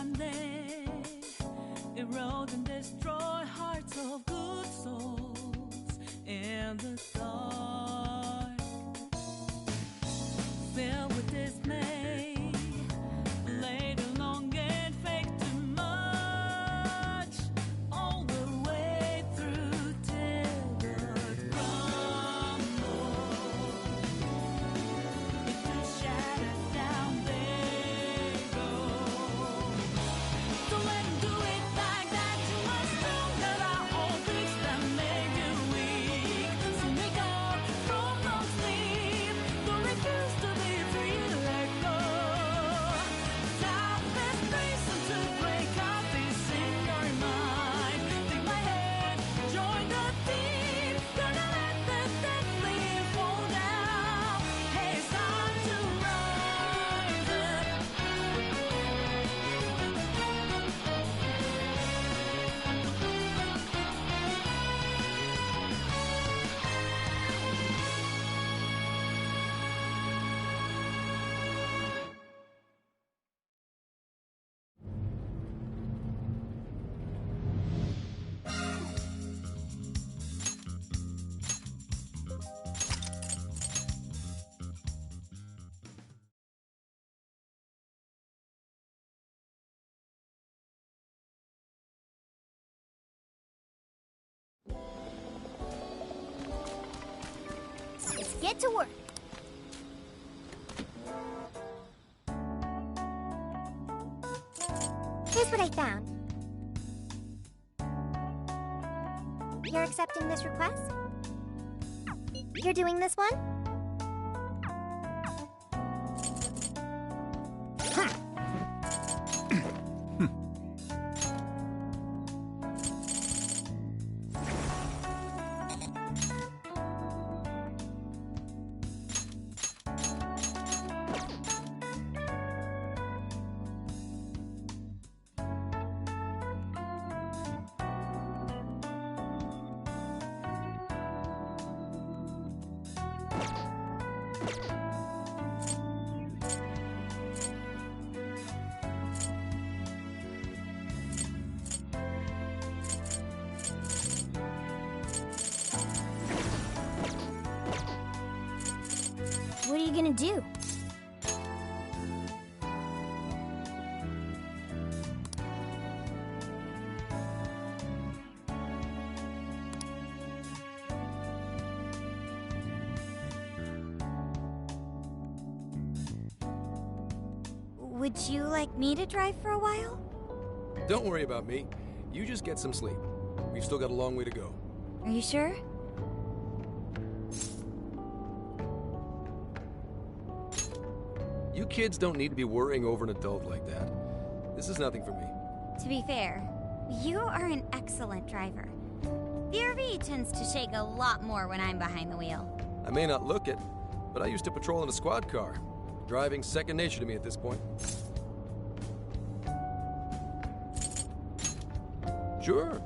and they erode and destroy hearts of good souls in the dark, filled with dismay, laid along and fake too much, all the way through till the crumble into shattered down they go. Don't let 'em do it like that. You must know that our own griefs that made you weak. So wake up from long sleep. Don't refuse to be free. Let go. Timeless reason to break out this in your mind. Take my hand, join the team. Gonna let the dead leaf fall down. Hey, it's time to rise up. Let's get to work. Here's what I found. You're accepting this request? You're doing this one? What are you gonna do? Would you like me to drive for a while? Don't worry about me. You just get some sleep. We've still got a long way to go. Are you sure? You kids don't need to be worrying over an adult like that. This is nothing for me. To be fair, you are an excellent driver. The RV tends to shake a lot more when I'm behind the wheel. I may not look it, but I used to patrol in a squad car. Driving's second nature to me at this point. Sure,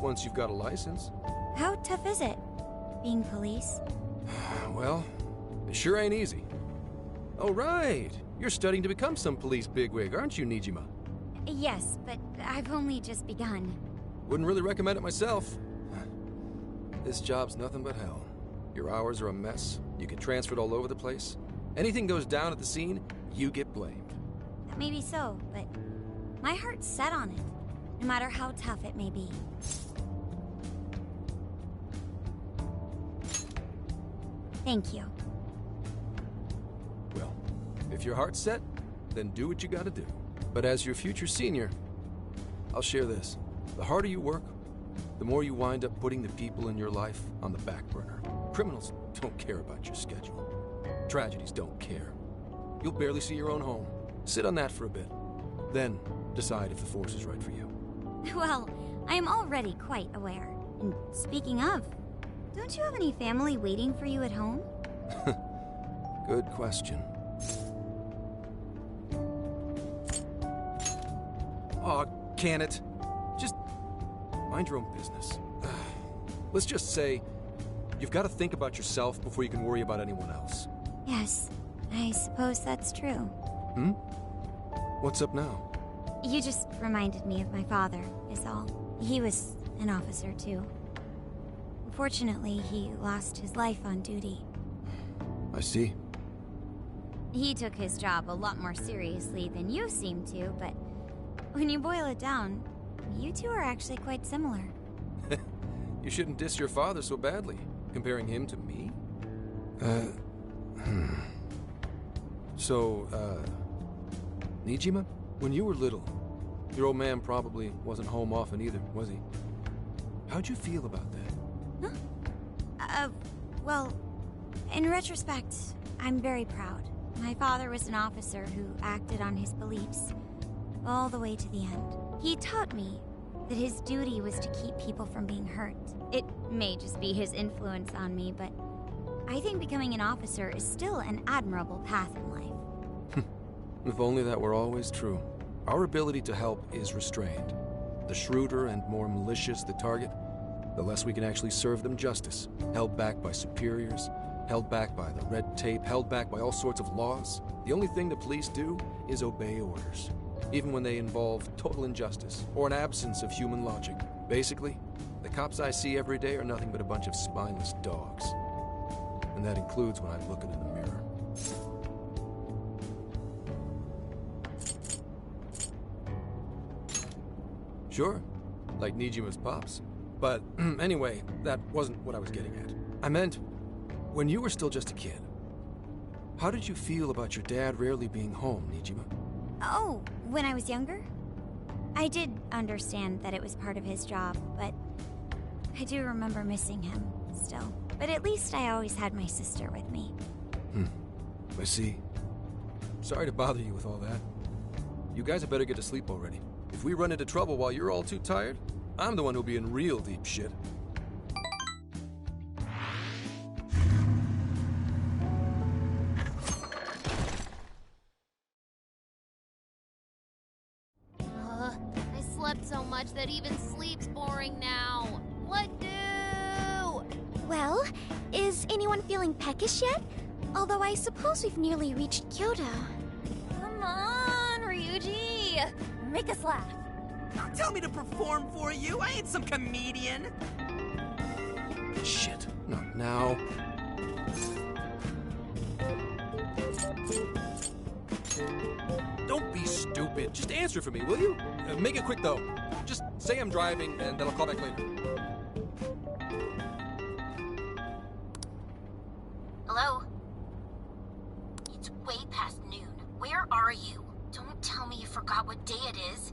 once you've got a license. How tough is it, being police? Well, it sure ain't easy. Oh, right. You're studying to become some police bigwig, aren't you, Nijima? Yes, but I've only just begun. Wouldn't really recommend it myself. This job's nothing but hell. Your hours are a mess. You get transferred all over the place. Anything goes down at the scene, you get blamed. That may be so, but my heart's set on it, no matter how tough it may be. Thank you. Well, if your heart's set, then do what you gotta do. But as your future senior, I'll share this. The harder you work, the more you wind up putting the people in your life on the back burner. Criminals don't care about your schedule. Tragedies don't care. You'll barely see your own home. Sit on that for a bit. Then decide if the force is right for you. Well, I am already quite aware. And speaking of, don't you have any family waiting for you at home? Good question. Aw, can it? Just mind your own business. Let's just say you've got to think about yourself before you can worry about anyone else. Yes, I suppose that's true. Hmm? What's up now? You just reminded me of my father, is all. He was an officer, too. Unfortunately, he lost his life on duty. I see. He took his job a lot more seriously than you seem to, but when you boil it down, you two are actually quite similar. You shouldn't diss your father so badly, comparing him to me. So, Nijima, when you were little, your old man probably wasn't home often either, was he? How'd you feel about that? Huh? Well, in retrospect, I'm very proud. My father was an officer who acted on his beliefs all the way to the end. He taught me that his duty was to keep people from being hurt. It may just be his influence on me, but I think becoming an officer is still an admirable path in life. If only that were always true. Our ability to help is restrained. The shrewder and more malicious the target, the less we can actually serve them justice. Held back by superiors, held back by the red tape, held back by all sorts of laws. The only thing the police do is obey orders, even when they involve total injustice or an absence of human logic. Basically, the cops I see every day are nothing but a bunch of spineless dogs. And that includes when I'm looking in the mirror. Sure, like Nijima's pops. But anyway, that wasn't what I was getting at. I meant, when you were still just a kid, how did you feel about your dad rarely being home, Nijima? Oh, when I was younger? I did understand that it was part of his job, but I do remember missing him still. But at least I always had my sister with me. I see. Sorry to bother you with all that. You guys had better get to sleep already. If we run into trouble while you're all too tired, I'm the one who'll be in real deep shit. I slept so much that even sleep's boring now. What do? Well, is anyone feeling peckish yet? Although I suppose we've nearly reached Kyoto. Come on, Ryuji! Make us laugh. Don't tell me to perform for you. I ain't some comedian. Shit, not now. Don't be stupid. Just answer for me, will you? Make it quick, though. Just say I'm driving, and then I'll call back later. Hello? It's way past noon. Where are you? Don't tell me you forgot what day it is.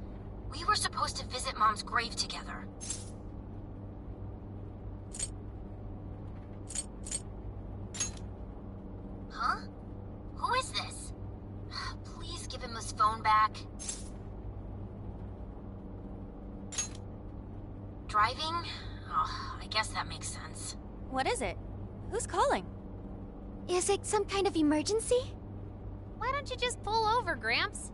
We were supposed to visit Mom's grave together. Huh? Who is this? Please give him his phone back. Driving? Oh, I guess that makes sense. What is it? Who's calling? Is it some kind of emergency? Why don't you just pull over, Gramps?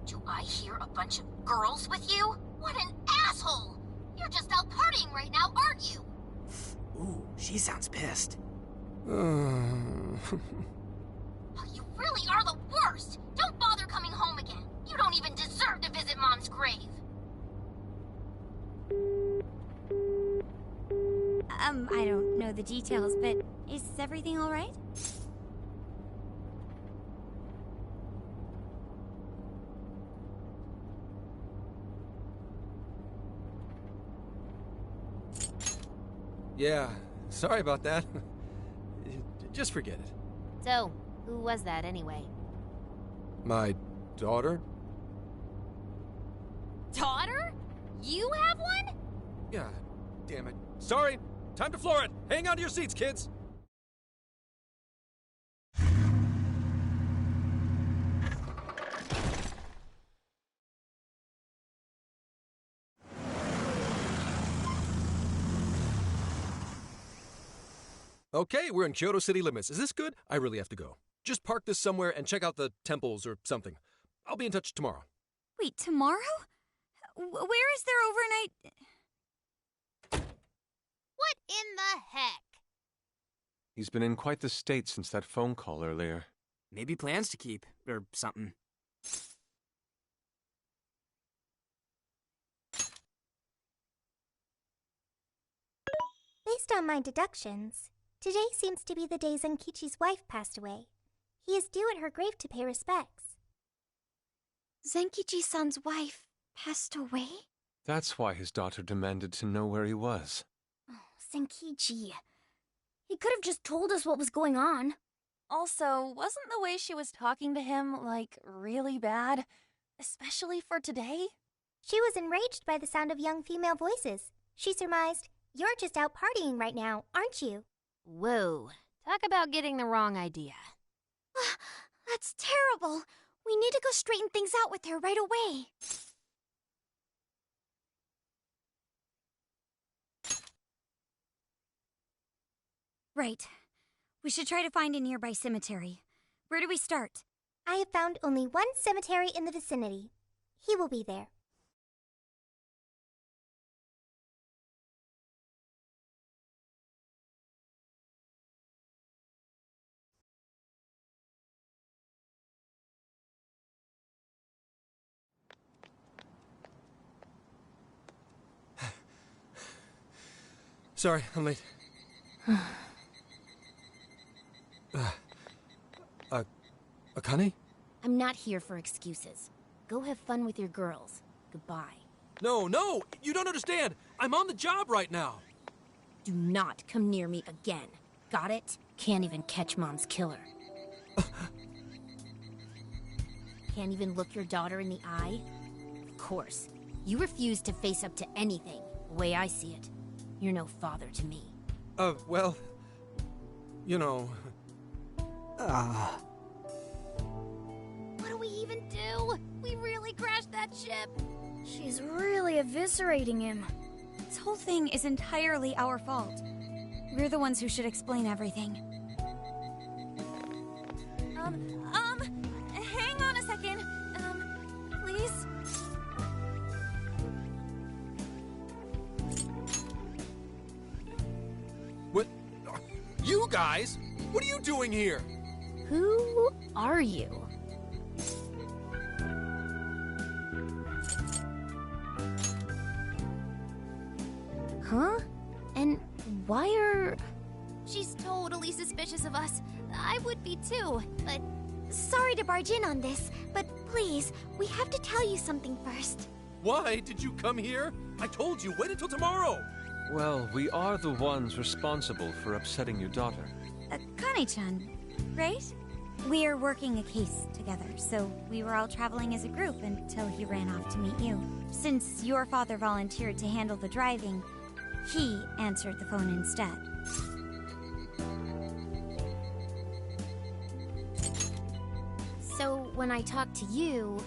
Do I hear a bunch of girls with you? What an asshole! You're just out partying right now, aren't you? Ooh, she sounds pissed. You really are the worst! Don't bother coming home again. You don't even deserve to visit Mom's grave. I don't know the details, but is everything all right? Yeah, sorry about that. Just forget it. So, who was that anyway? My daughter? Daughter? You have one? Yeah, damn it. Sorry, time to floor it. Hang on to your seats, kids. Okay, we're in Kyoto city limits. Is this good? I really have to go. Just park this somewhere and check out the temples or something. I'll be in touch tomorrow. Wait, tomorrow? Where is there overnight? What in the heck? He's been in quite the state since that phone call earlier. Maybe plans to keep, or something. Based on my deductions, today seems to be the day Zenkichi's wife passed away. He is due at her grave to pay respects. Zenkichi-san's wife passed away? That's why his daughter demanded to know where he was. Oh, Zenkichi. He could have just told us what was going on. Also, wasn't the way she was talking to him, like, really bad? Especially for today? She was enraged by the sound of young female voices. She surmised, "You're just out partying right now, aren't you?" Whoa. Talk about getting the wrong idea. That's terrible. We need to go straighten things out with her right away. Right. We should try to find a nearby cemetery. Where do we start? I have found only one cemetery in the vicinity. He will be there. Sorry, I'm late. Akane? I'm not here for excuses. Go have fun with your girls. Goodbye. No, you don't understand. I'm on the job right now. Do not come near me again. Got it? Can't even catch Mom's killer. Can't even look your daughter in the eye? Of course. You refuse to face up to anything, the way I see it. You're no father to me. Well, you know... What do we even do? We really crashed that ship. She's really eviscerating him. This whole thing is entirely our fault. We're the ones who should explain everything. Hang on a second. Please? What? You guys? What are you doing here? Who are you? Huh? And why are... She's totally suspicious of us. I would be too, but... Sorry to barge in on this, but please, we have to tell you something first. Why did you come here? I told you, wait until tomorrow. Well, we are the ones responsible for upsetting your daughter. Akane-chan, right? We're working a case together, so we were all traveling as a group until he ran off to meet you. Since your father volunteered to handle the driving, he answered the phone instead. So, when I talked to you...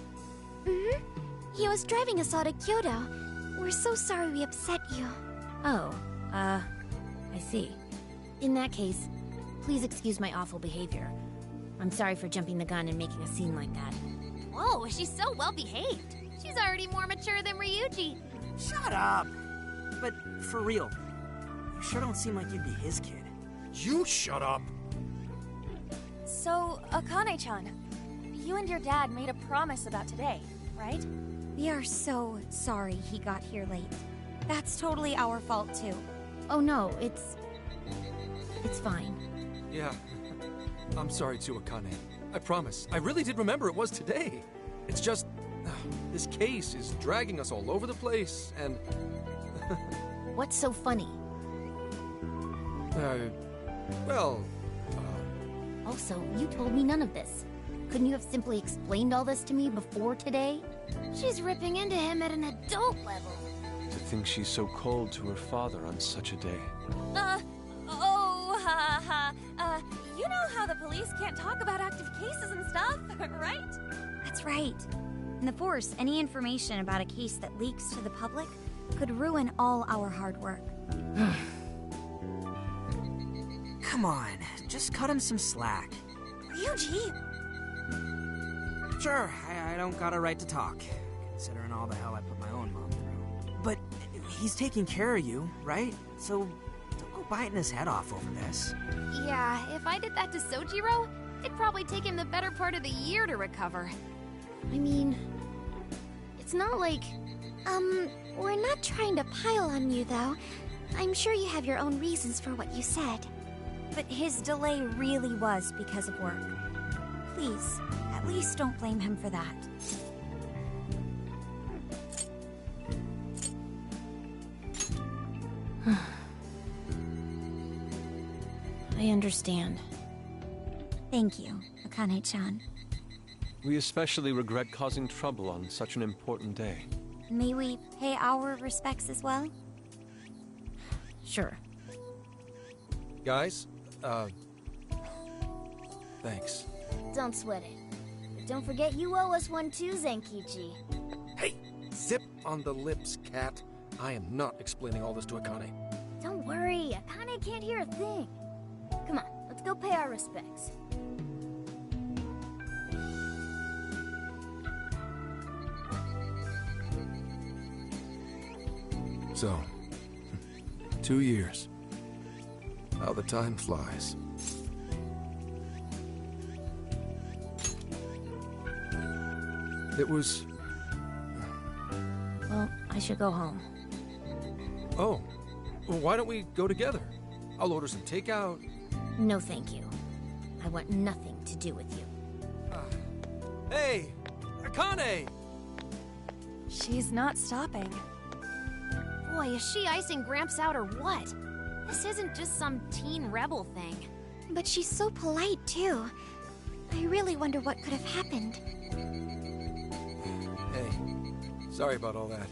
He was driving us all to Kyoto. We're so sorry we upset you. Oh, I see. In that case, please excuse my awful behavior. I'm sorry for jumping the gun and making a scene like that. Whoa, she's so well behaved. She's already more mature than Ryuji. Shut up! But for real, you sure don't seem like you'd be his kid. You shut up. So, Akane-chan, you and your dad made a promise about today, right? We are so sorry he got here late. That's totally our fault, too. Oh no, it's fine. Yeah, I'm sorry too, Akane. I promise. I really did remember it was today. It's just... this case is dragging us all over the place, and... What's so funny? Well... Also, you told me none of this. Couldn't you have simply explained all this to me before today? She's ripping into him at an adult level. To think she's so cold to her father on such a day. You know how the police can't talk about active cases and stuff, right? That's right. In the Force, any information about a case that leaks to the public could ruin all our hard work. Come on, just cut him some slack. Ryuji! Sure, I don't got a right to talk, considering all the hell I put my own mom through. But he's taking care of you, right? So don't go biting his head off over this. Yeah, if I did that to Sojiro, it'd probably take him the better part of the year to recover. I mean, it's not like... We're not trying to pile on you, though. I'm sure you have your own reasons for what you said. But his delay really was because of work. Please, at least don't blame him for that. I understand. Thank you, Akane-chan. We especially regret causing trouble on such an important day. May we pay our respects as well? Sure. Guys, thanks. Don't sweat it. But don't forget you owe us one too, Zenkichi. Hey, zip on the lips, cat. I am not explaining all this to Akane. Don't worry, Akane can't hear a thing. Come on, let's go pay our respects. So, 2 years. How the time flies. It was... Well, I should go home. Oh, well, why don't we go together? I'll order some takeout. No, thank you. I want nothing to do with you. Hey, Akane! She's not stopping. Boy, is she icing Gramps out or what? This isn't just some teen rebel thing. But she's so polite, too. I really wonder what could have happened. Hey, sorry about all that.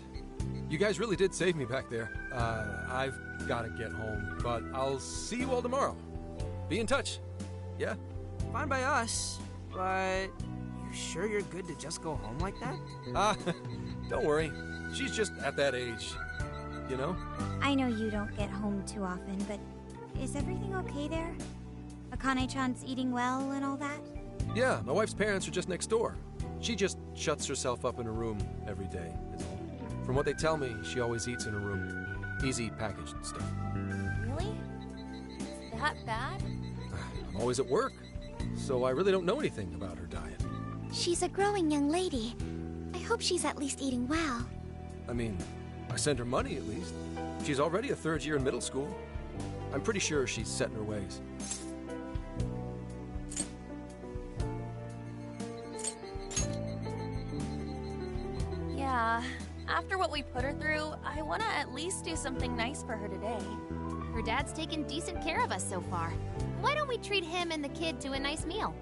You guys really did save me back there. I've gotta get home, but I'll see you all tomorrow. Be in touch. Yeah? Fine by us, but you sure you're good to just go home like that? Don't worry. She's just at that age. You know? I know you don't get home too often, but is everything okay there? Akane-chan's eating well and all that? Yeah, my wife's parents are just next door. She just shuts herself up in her room every day, is all. From what they tell me, she always eats in her room. Easy packaged stuff. Really? Is that bad? I'm always at work, so I really don't know anything about her diet. She's a growing young lady. I hope she's at least eating well. I mean, I send her money at least. She's already a third year in middle school. I'm pretty sure she's set in her ways. Yeah. After what we put her through, I want to at least do something nice for her today. Her dad's taken decent care of us so far. Why don't we treat him and the kid to a nice meal?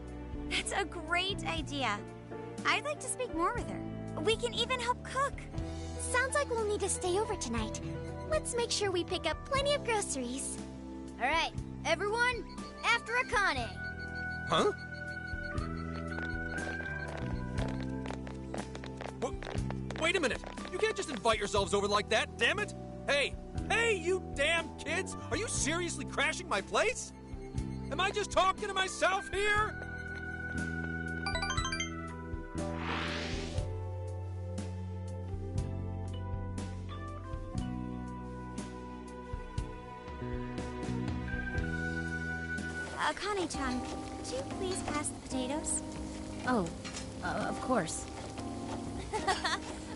That's a great idea. I'd like to speak more with her. We can even help cook. Sounds like we'll need to stay over tonight. Let's make sure we pick up plenty of groceries. All right, everyone, after Akane. Huh? Wait a minute! You can't just invite yourselves over like that, damn it! Hey! Hey, you damn kids! Are you seriously crashing my place? Am I just talking to myself here? Akane-chan, could you please pass the potatoes? Oh, of course.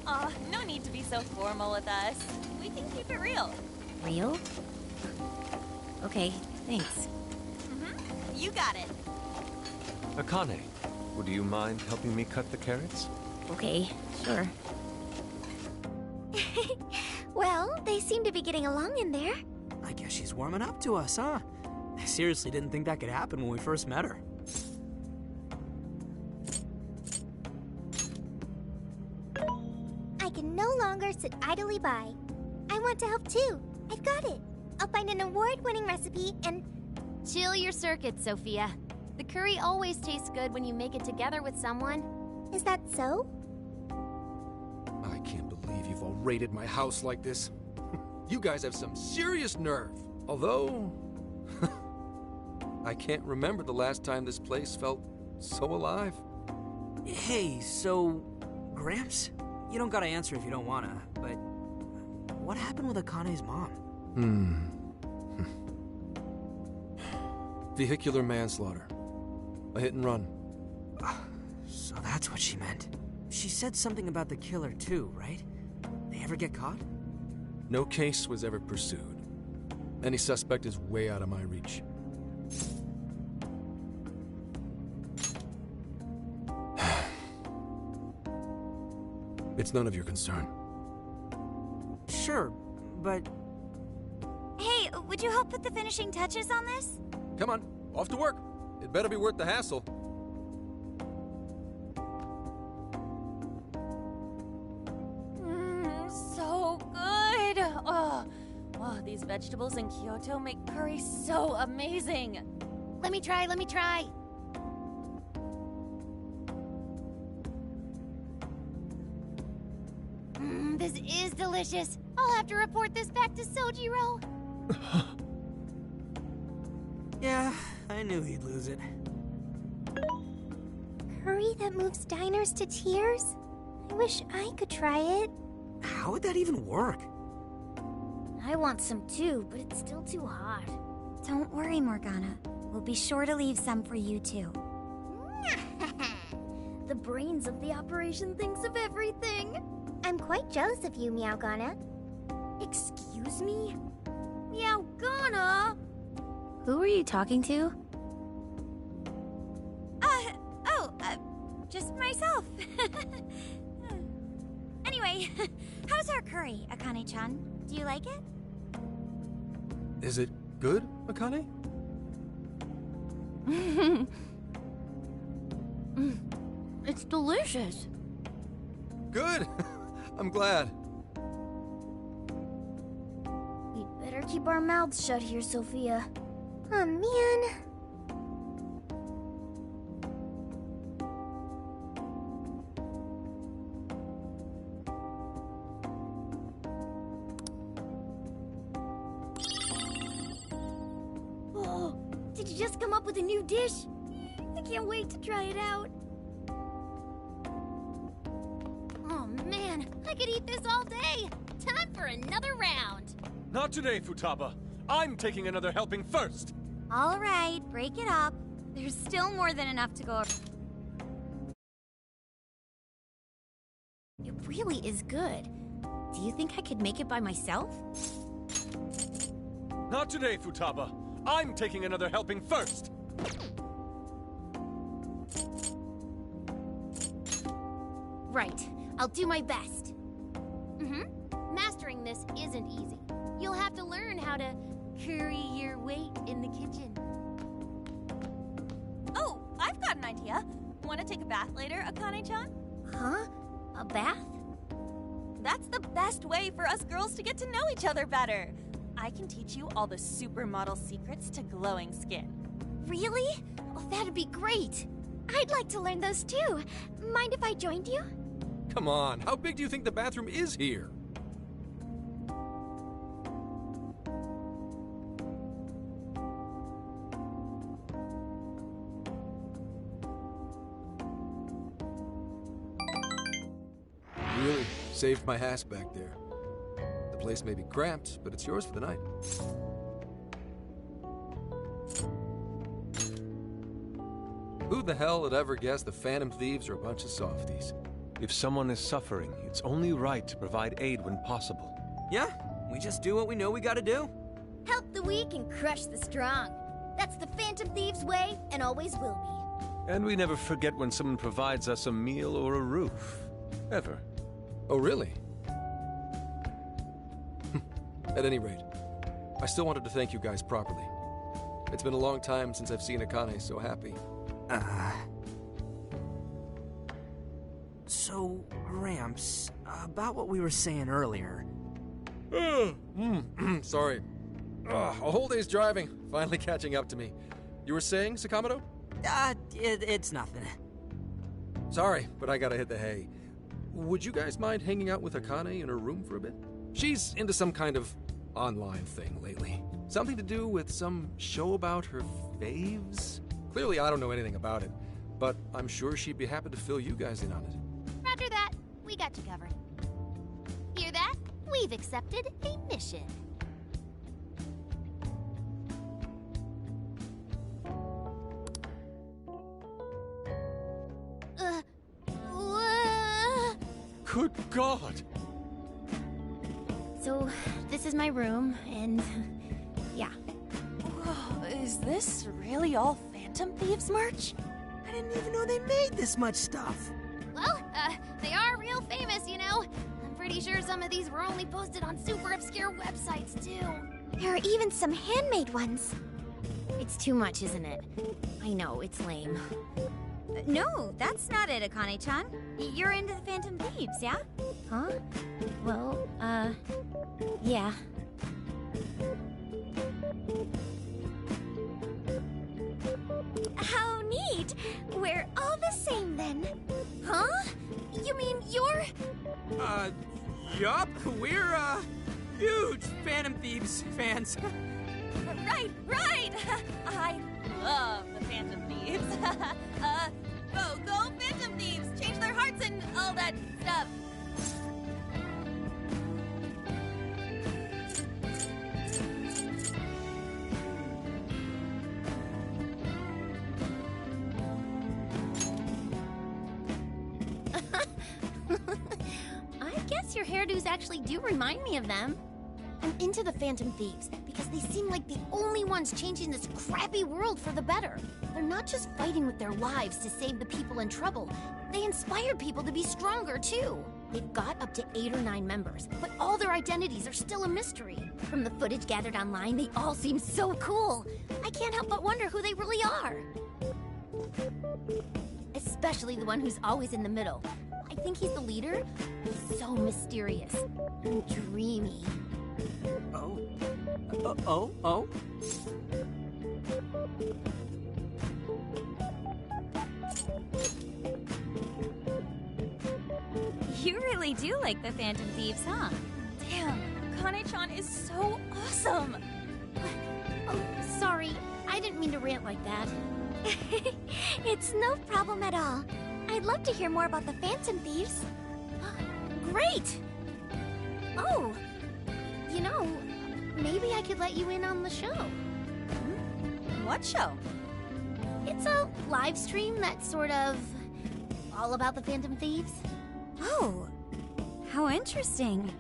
Aw, no need to be so formal with us. We can keep it real. Real? Okay, thanks. You got it. Akane, would you mind helping me cut the carrots? Okay, sure. Well, they seem to be getting along in there. I guess she's warming up to us, huh? I seriously didn't think that could happen when we first met her. I can no longer sit idly by. I want to help too. I've got it. I'll find an award-winning recipe and... Chill your circuits, Sophia. The curry always tastes good when you make it together with someone. Is that so? I can't believe you've all raided my house like this. You guys have some serious nerve. Although... I can't remember the last time this place felt so alive. Hey, so... Gramps? You don't gotta answer if you don't wanna, but... What happened with Akane's mom? Vehicular manslaughter. A hit and run. So that's what she meant. She said something about the killer too, right? They ever get caught? No case was ever pursued. Any suspect is way out of my reach. It's none of your concern. Sure, but... Hey, would you help put the finishing touches on this? Come on, off to work. It better be worth the hassle. So good. Oh, these vegetables in Kyoto make curry so amazing. Let me try. This is delicious. I'll have to report this back to Sojiro. Yeah, I knew he'd lose it. Curry that moves diners to tears? I wish I could try it. How would that even work? I want some too, but it's still too hot. Don't worry, Morgana. We'll be sure to leave some for you, too. The brains of the operation thinks of everything. I'm quite jealous of you, Meowgana. Excuse me? Meowgana! Who are you talking to? Just myself. Anyway, how's our curry, Akane-chan? Do you like it? Is it good, Akane? It's delicious. Good! I'm glad. We'd better keep our mouths shut here, Sophia. Oh, man. Oh, did you just come up with a new dish? I can't wait to try it out. Oh, man. I could eat this all day. Time for another round. Not today, Futaba. I'm taking another helping first. All right, break it up. There's still more than enough to go. It really is good. Do you think I could make it by myself? Not today, Futaba. I'm taking another helping first. Right. I'll do my best. Mastering this isn't easy. You'll have to learn how to curry your weight in the kitchen. Oh, I've got an idea. Want to take a bath later, Akane-chan? Huh? A bath? That's the best way for us girls to get to know each other better. I can teach you all the supermodel secrets to glowing skin. Really? Oh, that'd be great. I'd like to learn those too. Mind if I joined you? Come on, how big do you think the bathroom is here? Really saved my ass back there. The place may be cramped, but it's yours for the night. Who the hell would ever guess the Phantom Thieves are a bunch of softies? If someone is suffering, it's only right to provide aid when possible. Yeah, we just do what we know we gotta do. Help the weak and crush the strong. That's the Phantom Thieves' way, and always will be. And we never forget when someone provides us a meal or a roof. Ever. Oh, really? At any rate, I still wanted to thank you guys properly. It's been a long time since I've seen Akane so happy. So, Ramps, about what we were saying earlier. Sorry. A whole day's driving, finally catching up to me. You were saying, Sakamoto? It's nothing. Sorry, but I gotta hit the hay. Would you guys mind hanging out with Akane in her room for a bit? She's into some kind of online thing lately. Something to do with some show about her faves? Clearly, I don't know anything about it, but I'm sure she'd be happy to fill you guys in on it. Roger that. We got you covered. Hear that? We've accepted a mission. Good God! So, this is my room, and Is this really all Phantom Thieves merch? I didn't even know they made this much stuff. Well, they are real famous, you know. I'm pretty sure some of these were only posted on super obscure websites, too. There are even some handmade ones. It's too much, isn't it? I know, it's lame. No, that's not it, Akane-chan. You're into the Phantom Thieves, yeah? Huh? Well, yeah. How neat! We're all the same then. Huh? You mean you're... Yup. We're, huge Phantom Thieves fans. Right! I love the Phantom Thieves. Go Phantom Thieves! Change their hearts and all that stuff. I guess your hairdos actually do remind me of them. I'm into the Phantom Thieves because they seem like the only ones changing this crappy world for the better. They're not just fighting with their lives to save the people in trouble. They inspire people to be stronger, too. They've got up to 8 or 9 members, but all their identities are still a mystery. From the footage gathered online, they all seem so cool. I can't help but wonder who they really are. Especially the one who's always in the middle. I think he's the leader. He's so mysterious and dreamy. Oh? You really do like the Phantom Thieves, huh? Damn, Akane-chan is so awesome. Oh, sorry. I didn't mean to rant like that. It's no problem at all. I'd love to hear more about the Phantom Thieves. Great! Oh, you know, maybe I could let you in on the show. What show? It's a live stream that's sort of all about the Phantom Thieves. Oh, how interesting.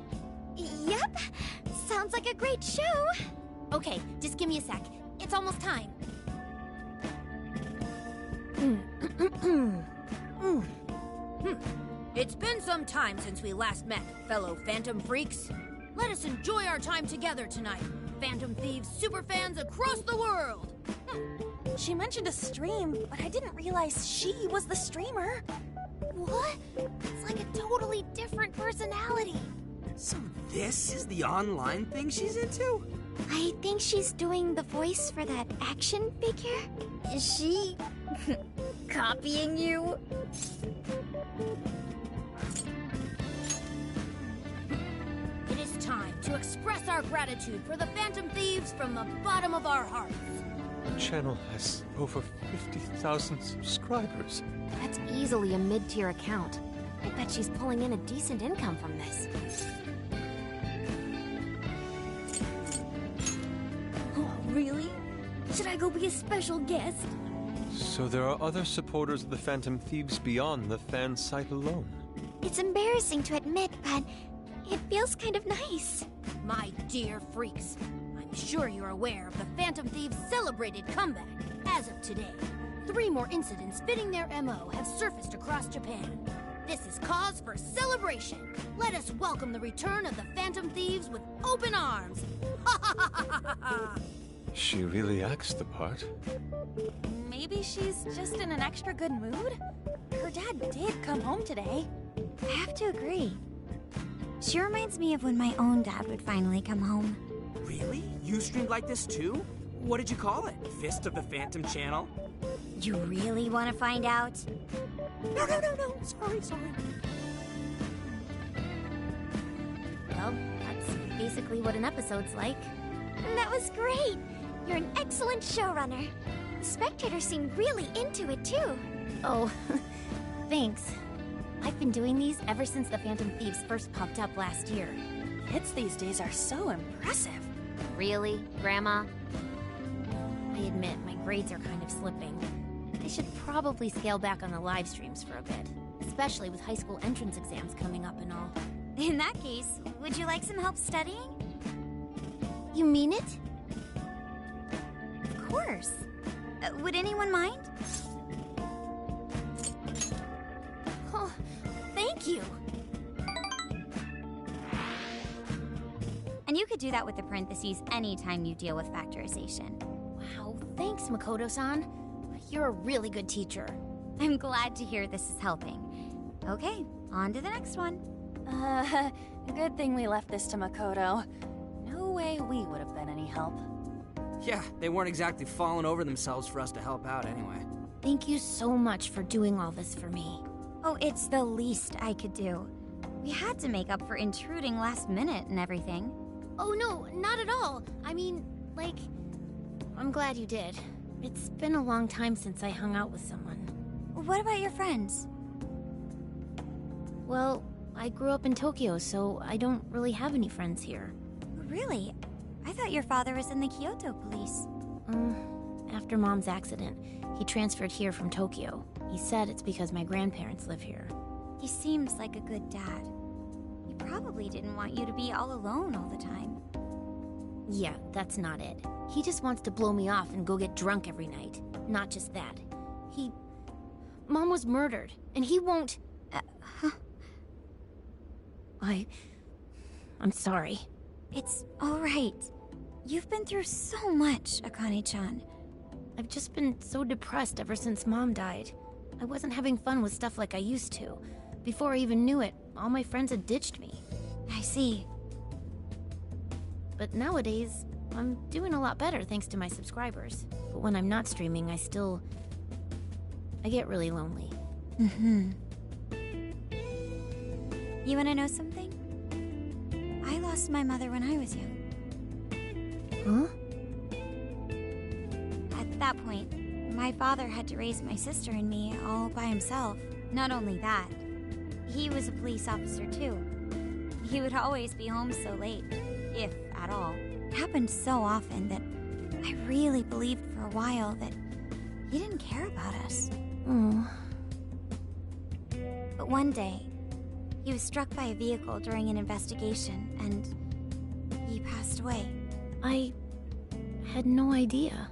Yep, sounds like a great show. Okay, just give me a sec. It's almost time. It's been some time since we last met, fellow Phantom Freaks. Let us enjoy our time together tonight, Phantom Thieves superfans across the world. She mentioned a stream, but I didn't realize she was the streamer. What? It's like a totally different personality. So this is the online thing she's into? I think she's doing the voice for that action figure. Is she copying you? It is time to express our gratitude for the Phantom Thieves from the bottom of our hearts. The channel has over 50,000 subscribers. That's easily a mid-tier account. I bet she's pulling in a decent income from this. Oh, really? Should I go be a special guest? So there are other supporters of the Phantom Thieves beyond the fan site alone. It's embarrassing to admit, but it feels kind of nice. My dear freaks, I'm sure you're aware of the Phantom Thieves' celebrated comeback. As of today, 3 more incidents fitting their MO have surfaced across Japan. This is cause for celebration. Let us welcome the return of the Phantom Thieves with open arms. Ha ha ha ha ha ha! She really acts the part. Maybe she's just in an extra good mood? Her dad did come home today. I have to agree. She reminds me of when my own dad would finally come home. Really? You streamed like this too? What did you call it? Fist of the Phantom channel? You really want to find out? No. Sorry. Well, that's basically what an episode's like. That was great. You're an excellent showrunner. The spectators seem really into it too. Oh, thanks. I've been doing these ever since the Phantom Thieves first popped up last year. Kids these days are so impressive. Really, Grandma? I admit, my grades are kind of slipping. I should probably scale back on the live streams for a bit, especially with high school entrance exams coming up and all. In that case, would you like some help studying? You mean it? course. Would anyone mind? Oh, thank you. And you could do that with the parentheses anytime you deal with factorization. Wow, thanks, Makoto-san. You're a really good teacher. I'm glad to hear this is helping. Okay, on to the next one. Good thing we left this to Makoto. No way we would have been any help. Yeah, they weren't exactly falling over themselves for us to help out anyway. Thank you so much for doing all this for me. Oh, it's the least I could do. We had to make up for intruding last minute and everything. Oh no, not at all. I mean, like, I'm glad you did. It's been a long time since I hung out with someone. What about your friends? Well, I grew up in Tokyo, so I don't really have any friends here. Really? I thought your father was in the Kyoto police. After Mom's accident, he transferred here from Tokyo. He said it's because my grandparents live here. He seems like a good dad. He probably didn't want you to be all alone all the time. Yeah, that's not it. He just wants to blow me off and go get drunk every night. Not just that. Mom was murdered, and he won't... I'm sorry. It's all right. You've been through so much, Akane-chan. I've just been so depressed ever since Mom died. I wasn't having fun with stuff like I used to. Before I even knew it, all my friends had ditched me. I see. But nowadays, I'm doing a lot better thanks to my subscribers. But when I'm not streaming, I get really lonely. You wanna know something? I lost my mother when I was young. Huh? At that point, my father had to raise my sister and me all by himself. Not only that, he was a police officer too. He would always be home so late, if at all. It happened so often that I really believed for a while that he didn't care about us. Oh. But one day, he was struck by a vehicle during an investigation, and he passed away. I had no idea.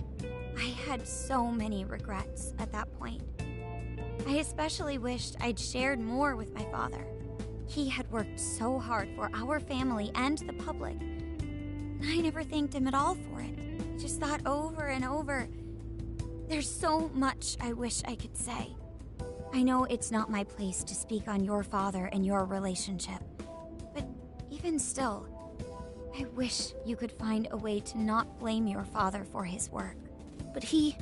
I had so many regrets at that point. I especially wished I'd shared more with my father. He had worked so hard for our family and the public. I never thanked him at all for it. I just thought over and over, there's so much I wish I could say. I know it's not my place to speak on your father and your relationship, but even still, I wish you could find a way to not blame your father for his work. But he...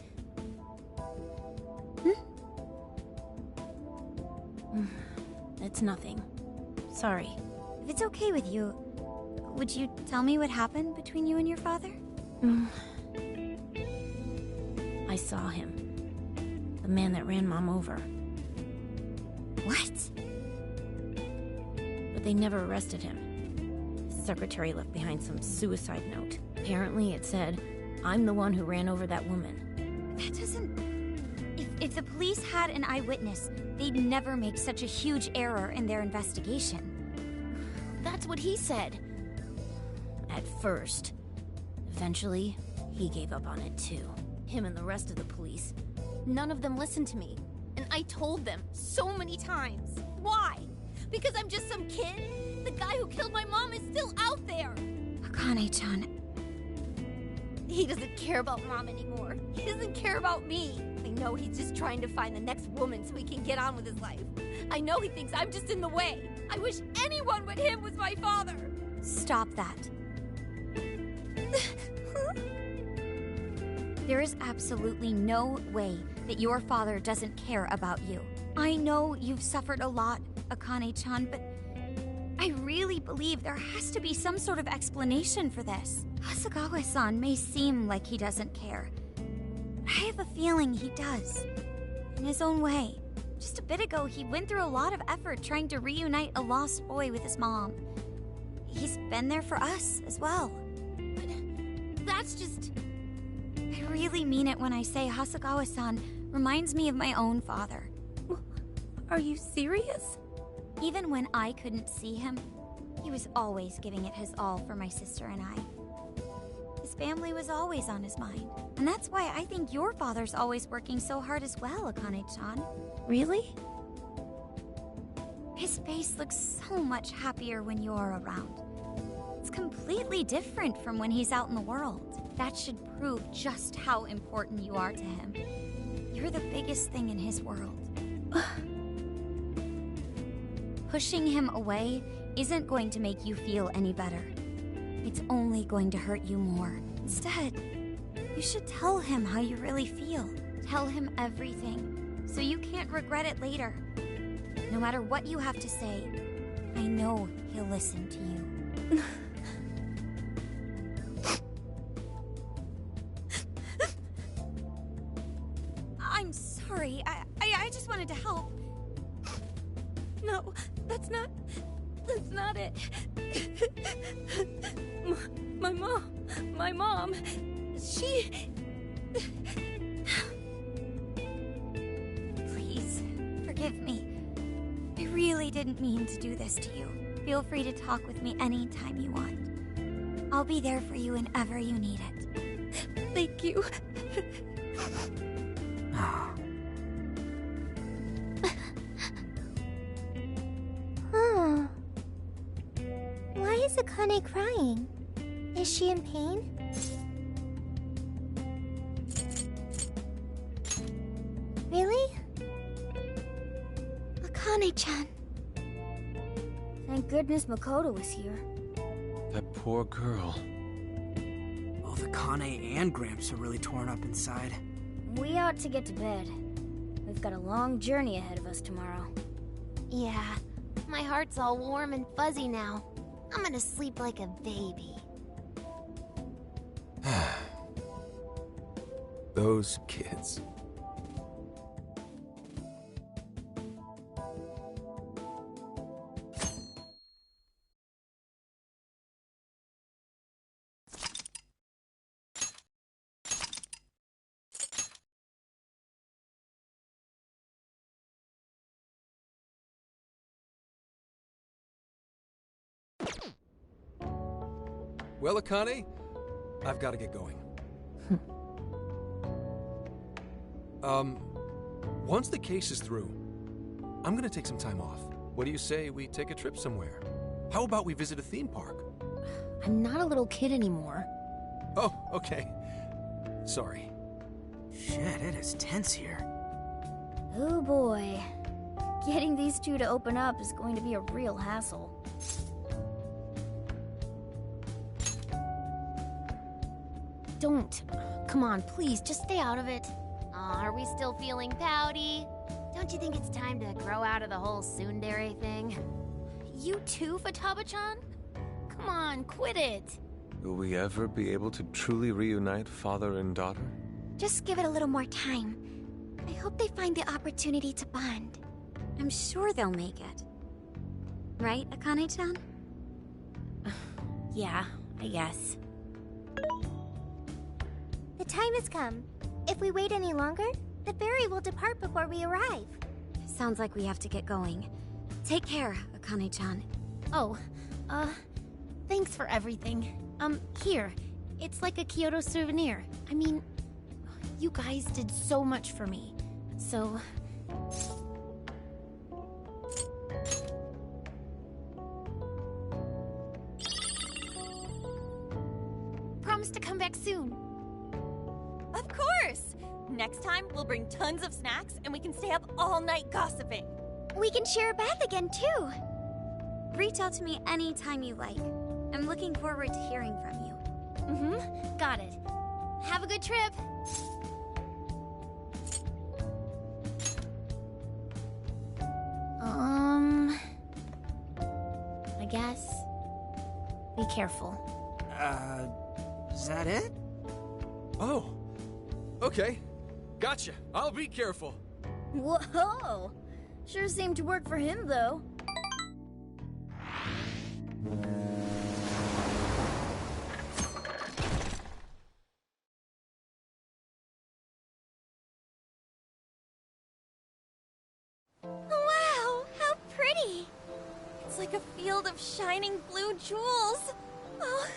It's nothing. Sorry. If it's okay with you, would you tell me what happened between you and your father? I saw him. The man that ran Mom over. What? But they never arrested him. His secretary left behind some suicide note. Apparently it said, "I'm the one who ran over that woman." That doesn't... If the police had an eyewitness, they'd never make such a huge error in their investigation. That's what he said. At first. Eventually, he gave up on it too. Him and the rest of the police. None of them listened to me. And I told them so many times. Why? Because I'm just some kid? The guy who killed my mom is still out there! Akane-chan... He doesn't care about Mom anymore. He doesn't care about me. I know he's just trying to find the next woman so he can get on with his life. I know he thinks I'm just in the way. I wish anyone but him was my father. Stop that. There is absolutely no way that your father doesn't care about you. I know you've suffered a lot, Akane-chan, but I really believe there has to be some sort of explanation for this. Hasegawa-san may seem like he doesn't care. I have a feeling he does. In his own way. Just a bit ago, he went through a lot of effort trying to reunite a lost boy with his mom. He's been there for us as well. But that's just... I really mean it when I say Hasegawa-san reminds me of my own father. Are you serious? Even when I couldn't see him, he was always giving it his all for my sister and I. His family was always on his mind. And that's why I think your father's always working so hard as well, Akane-chan. Really? His face looks so much happier when you're around. It's completely different from when he's out in the world. That should prove just how important you are to him. You're the biggest thing in his world. Pushing him away isn't going to make you feel any better. It's only going to hurt you more. Instead, you should tell him how you really feel. Tell him everything, so you can't regret it later. No matter what you have to say, I know he'll listen to you. I'm sorry. I just wanted to help. No, that's not it. My mom, she... Please, forgive me. I really didn't mean to do this to you. Feel free to talk with me anytime you want. I'll be there for you whenever you need it. Thank you. Huh. Why is Akane crying? Is she in pain? Really? Akane-chan. Thank goodness Makoto was here. That poor girl. Both Akane and Gramps are really torn up inside. We ought to get to bed. We've got a long journey ahead of us tomorrow. Yeah, my heart's all warm and fuzzy now. I'm gonna sleep like a baby. Those kids. Well, Akane, I've got to get going. Once the case is through, I'm gonna take some time off. What do you say we take a trip somewhere? How about we visit a theme park? I'm not a little kid anymore. Oh, okay. Sorry. Shit, it is tense here. Oh boy. Getting these two to open up is going to be a real hassle. Don't. Come on, please, just stay out of it. Are we still feeling pouty? Don't you think it's time to grow out of the whole tsundere thing? You too, Futaba-chan? Come on, quit it. Will we ever be able to truly reunite father and daughter? Just give it a little more time. I hope they find the opportunity to bond. I'm sure they'll make it. Right, Akane-chan? Yeah, I guess. The time has come. If we wait any longer, the ferry will depart before we arrive. Sounds like we have to get going. Take care, Akane-chan. Oh, thanks for everything. Here. It's like a Kyoto souvenir. I mean, you guys did so much for me. So... Promise to come back soon. Of course! Next time, we'll bring tons of snacks and we can stay up all night gossiping. We can share a bath again, too. Reach out to me anytime you like. I'm looking forward to hearing from you. Mm-hmm. Got it. Have a good trip. I guess. Be careful. Is that it? Oh, okay. Gotcha. I'll be careful. Whoa! Sure seemed to work for him, though. Wow, how pretty! It's like a field of shining blue jewels. Oh,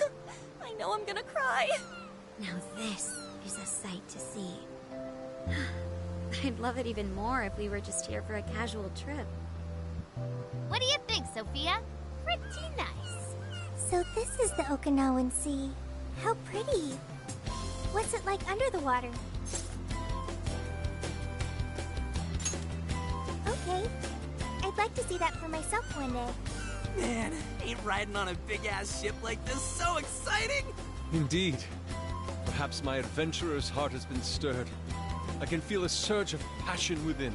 I know I'm gonna cry. Now this is a sight to see. I'd love it even more if we were just here for a casual trip. What do you think, Sophia? Pretty nice. So this is the Okinawan Sea. How pretty. What's it like under the water? Okay. I'd like to see that for myself one day. Man, ain't riding on a big-ass ship like this so exciting? Indeed. Perhaps my adventurer's heart has been stirred. I can feel a surge of passion within.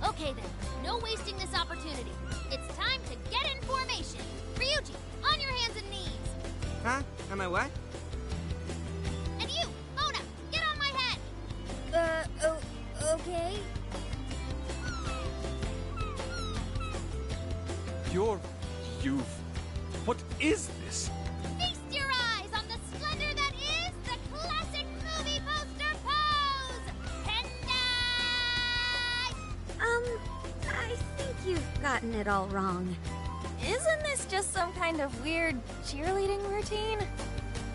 Okay then, no wasting this opportunity. It's time to get in formation. Ryuji, on your hands and knees. Huh? Am I what? And you, Mona, get on my head. Okay. What is this? Feast your eyes on the splendor that is the classic movie poster pose! Tendai! I think you've gotten it all wrong. Isn't this just some kind of weird cheerleading routine?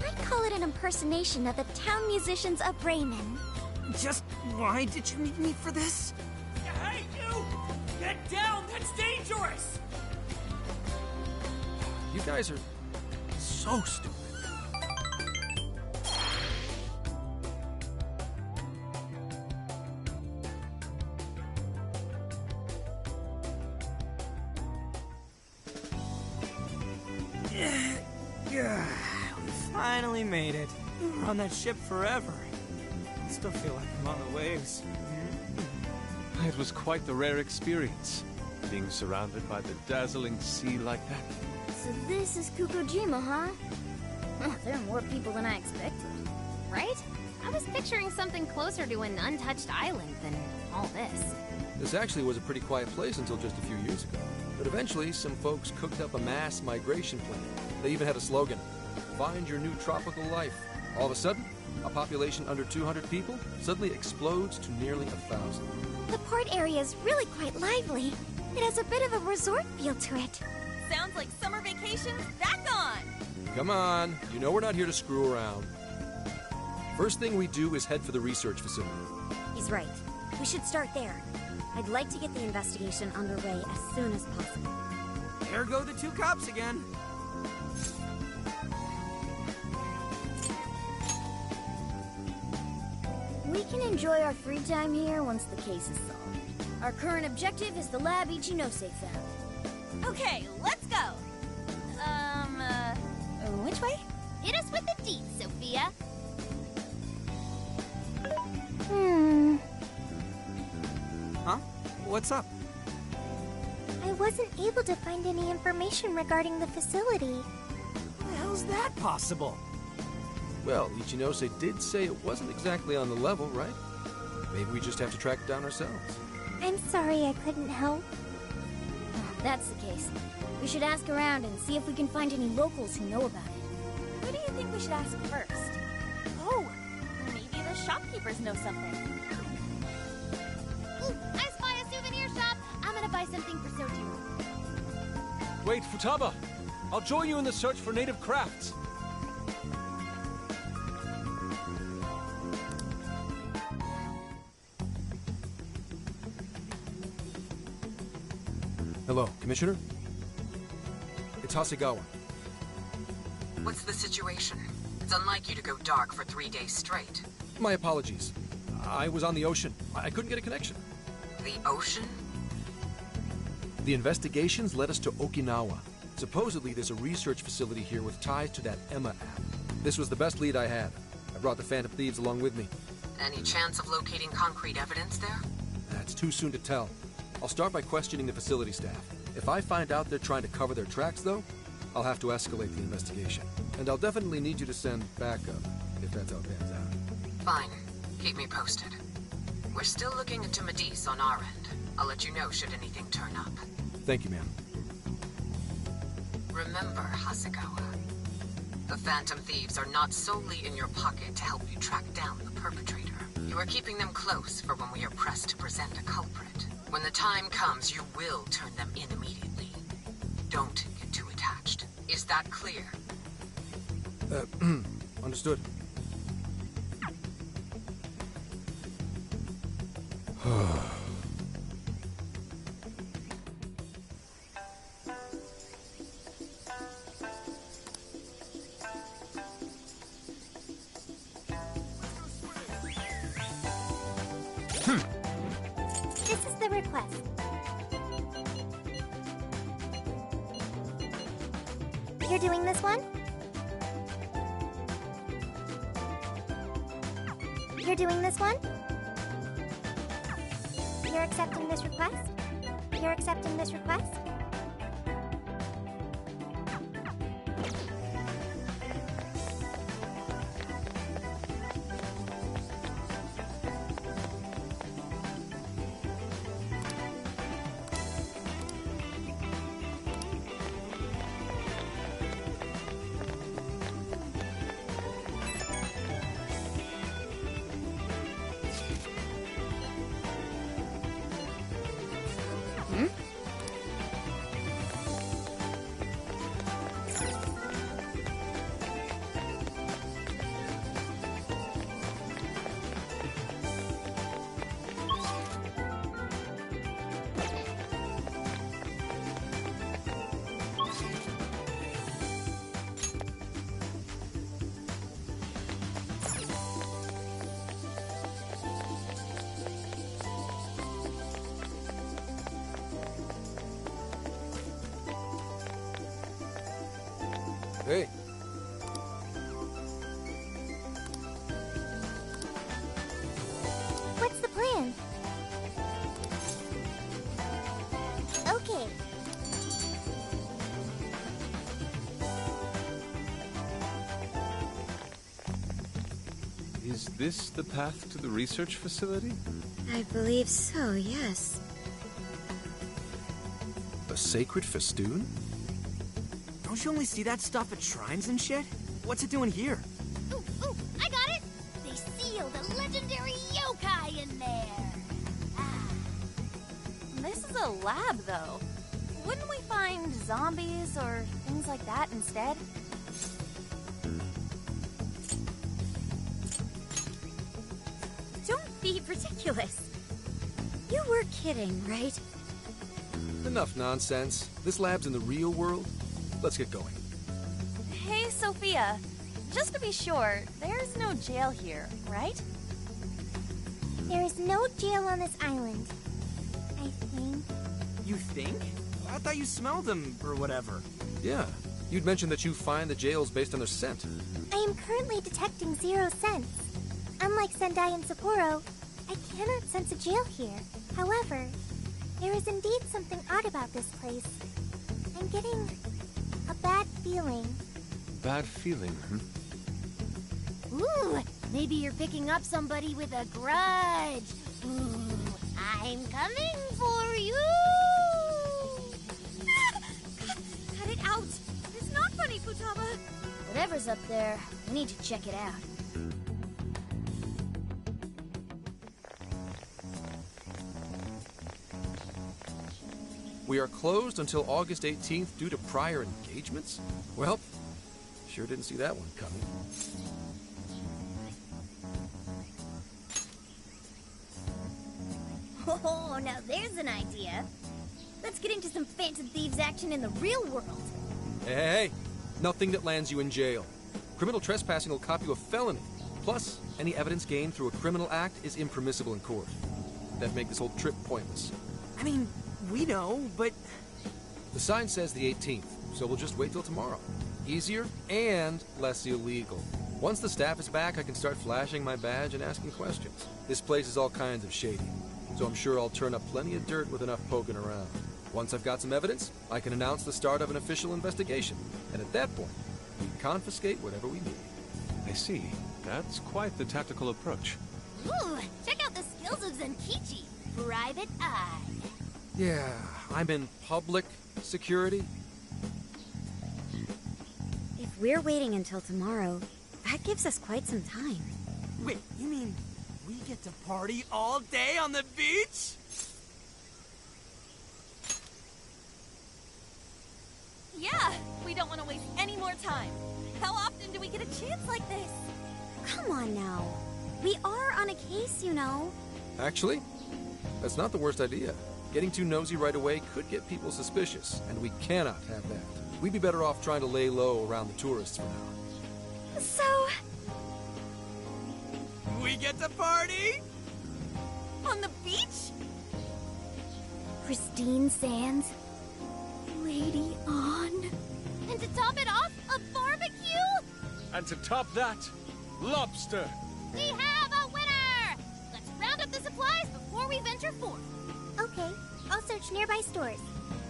I'd call it an impersonation of the town musicians of Bremen. Just why did you need me for this? Hey, you! Get down! That's dangerous! You guys are so stupid. Yeah, we finally made it. We're on that ship forever. I still feel like I'm on the waves. It was quite the rare experience, being surrounded by the dazzling sea like that. So this is Kukujima, huh? Oh, there are more people than I expected. Right? I was picturing something closer to an untouched island than all this. This actually was a pretty quiet place until just a few years ago. But eventually, some folks cooked up a mass migration plan. They even had a slogan, "Find your new tropical life." All of a sudden, a population under 200 people suddenly explodes to nearly 1,000. The port area is really quite lively. It has a bit of a resort feel to it. Sounds like summer vacation's back on! Come on, you know we're not here to screw around. First thing we do is head for the research facility. He's right. We should start there. I'd like to get the investigation underway as soon as possible. There go the two cops again. We can enjoy our free time here once the case is solved. Our current objective is the lab Ichinose found. Okay, let's go! Which way? Hit us with the deets, Sophia. Huh? What's up? I wasn't able to find any information regarding the facility. How the hell's that possible? Well, Ichinose did say it wasn't exactly on the level, right? Maybe we just have to track it down ourselves. I'm sorry I couldn't help. If that's the case, we should ask around and see if we can find any locals who know about it. Who do you think we should ask first? Oh, maybe the shopkeepers know something. Ooh, I spy a souvenir shop. I'm gonna buy something for Soju. Wait, Futaba! I'll join you in the search for native crafts. Hello, Commissioner? It's Hasegawa. What's the situation? It's unlike you to go dark for 3 days straight. My apologies. I was on the ocean. I couldn't get a connection. The ocean? The investigations led us to Okinawa. Supposedly, there's a research facility here with ties to that Emma app. This was the best lead I had. I brought the Phantom Thieves along with me. Any chance of locating concrete evidence there? That's too soon to tell. I'll start by questioning the facility staff. If I find out they're trying to cover their tracks, though, I'll have to escalate the investigation. And I'll definitely need you to send backup, if that's how it pans out. Fine. Keep me posted. We're still looking into Medice on our end. I'll let you know should anything turn up. Thank you, ma'am. Remember, Hasegawa, the Phantom Thieves are not solely in your pocket to help you track down the perpetrator. You are keeping them close for when we are pressed to present a culprit. When the time comes, you will turn them in immediately. Don't get too attached. Is that clear? Understood. This is the request. You're doing this one? You're doing this one? You're accepting this request? You're accepting this request? Hey, What's the plan? Okay. Is this the path to the research facility? I believe so, yes. a sacred festoon? Don't you only see that stuff at shrines and shit? What's it doing here? Ooh, I got it! They sealed a legendary yokai in there! This is a lab, though. Wouldn't we find zombies or things like that instead? Don't be ridiculous. You were kidding, right? Enough nonsense. This lab's in the real world. Let's get going. Hey, Sophia. Just to be sure, there's no jail here, right? There is no jail on this island, I think. You think? I thought you smelled them, or whatever. Yeah, you'd mentioned that you find the jails based on their scent. I am currently detecting 0 scents. Unlike Sendai and Sapporo, I cannot sense a jail here. However, there is indeed something odd about this place. I'm getting a bad feeling. Bad feeling, hmm? Ooh, maybe you're picking up somebody with a grudge. Ooh, I'm coming for you! Cut it out! It's not funny, Futaba! Whatever's up there, we need to check it out. We are closed until August 18th due to prior engagements? Well, sure didn't see that one coming. Oh, now there's an idea. Let's get into some Phantom Thieves action in the real world. Hey, nothing that lands you in jail. Criminal trespassing will cop you a felony. Plus, any evidence gained through a criminal act is impermissible in court. That'd make this whole trip pointless. I mean, we know, but... The sign says the 18th, so we'll just wait till tomorrow. Easier and less illegal. Once the staff is back, I can start flashing my badge and asking questions. This place is all kinds of shady, so I'm sure I'll turn up plenty of dirt with enough poking around. Once I've got some evidence, I can announce the start of an official investigation, and at that point, we confiscate whatever we need. I see. That's quite the tactical approach. Ooh, check out the skills of Zenkichi. Private Eye. Yeah, I'm in public security. If we're waiting until tomorrow, that gives us quite some time. Wait, you mean we get to party all day on the beach? Yeah, we don't want to waste any more time. How often do we get a chance like this? Come on now. We are on a case, you know. Actually, That's not the worst idea. Getting too nosy right away could get people suspicious, and we cannot have that. We'd be better off trying to lay low around the tourists for now. So, We get to party? On the beach? Pristine sands. Lady on. And to top it off, a barbecue? And to top that, lobster! We have a winner! Let's round up the supplies before we venture forth. Okay, I'll search nearby stores.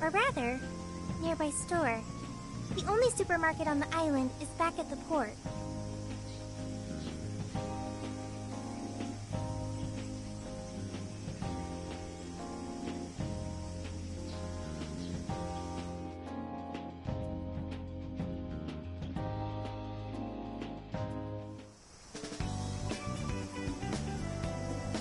Or rather, nearby store. The only supermarket on the island is back at the port.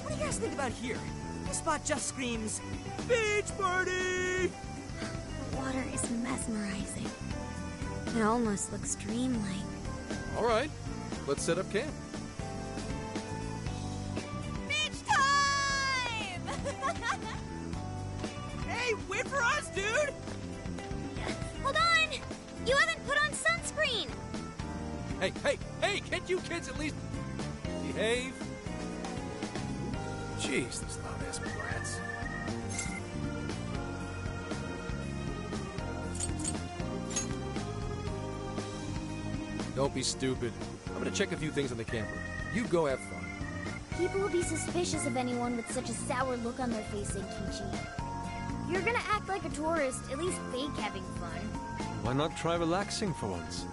What do you guys think about here? This spot just screams, beach party! the water is mesmerizing. It almost looks dreamlike. All right, let's set up camp. Beach time! Hey, wait for us, dude! Hold on! You haven't put on sunscreen! Hey, can't you kids at least behave? Jeez, those loud-ass brats. Don't be stupid. I'm gonna check a few things on the camper. You go have fun. People will be suspicious of anyone with such a sour look on their face, Senkichi. You're gonna act like a tourist, at least fake having fun. Why not try relaxing for once?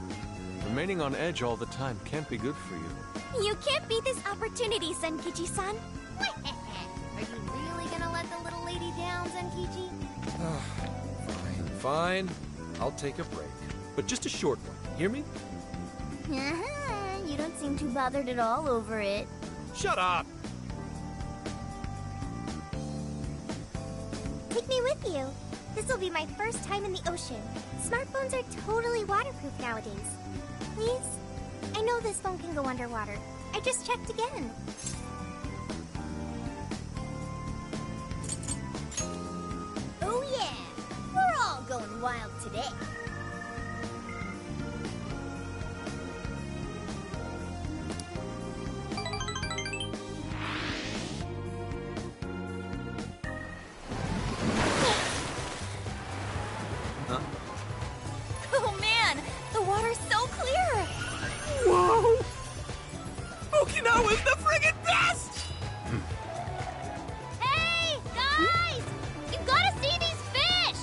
Remaining on edge all the time can't be good for you. You can't beat this opportunity, Senkichi-san. Are you really gonna let the little lady down, Zenkichi? Fine. I'll take a break. But just a short one. Hear me? You don't seem too bothered at all over it. Shut up! Take me with you. This will be my first time in the ocean. Smartphones are totally waterproof nowadays. Please? I know this phone can go underwater. I just checked again. Oh yeah! We're all going wild today. Oh man, the water's so clear! Whoa! Okinawa's the friggin' best! Hey, guys! You gotta see these fish!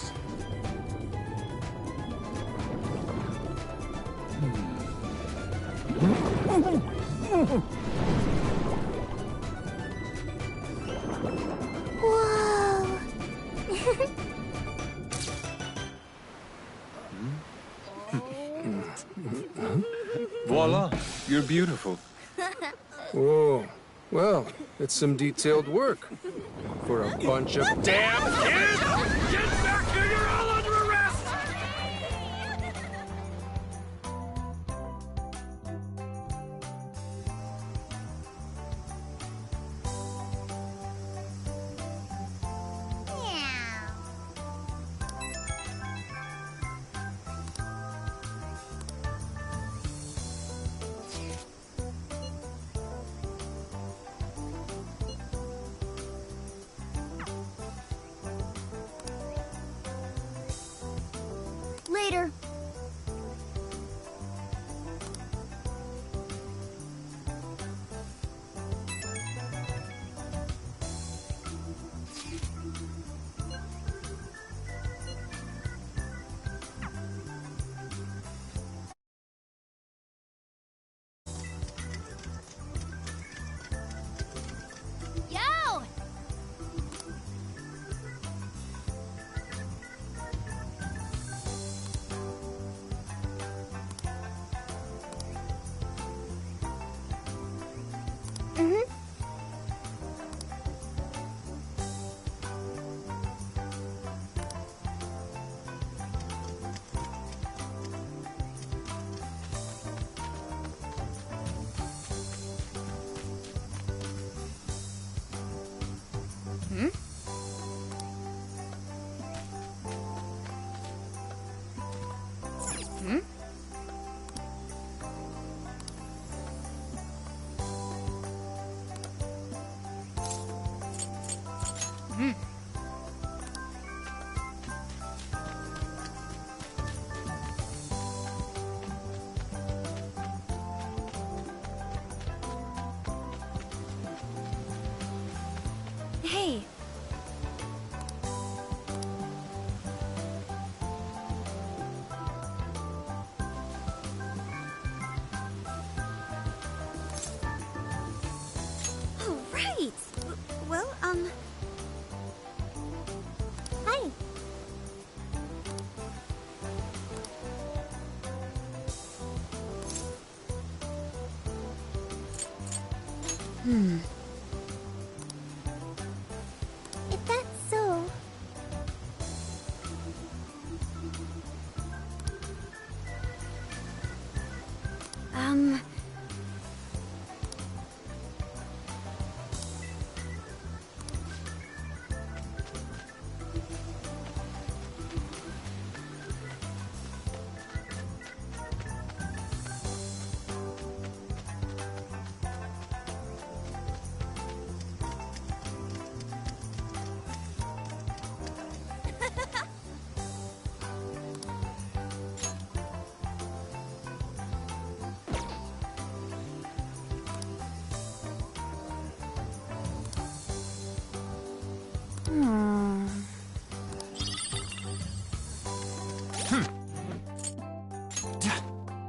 Whoa! Voila, you're beautiful. Whoa. Well, it's some detailed work. For a bunch of damn kids! Get back here! You're all under arrest! Hey. Oh, right. Well, Hi. If that's so,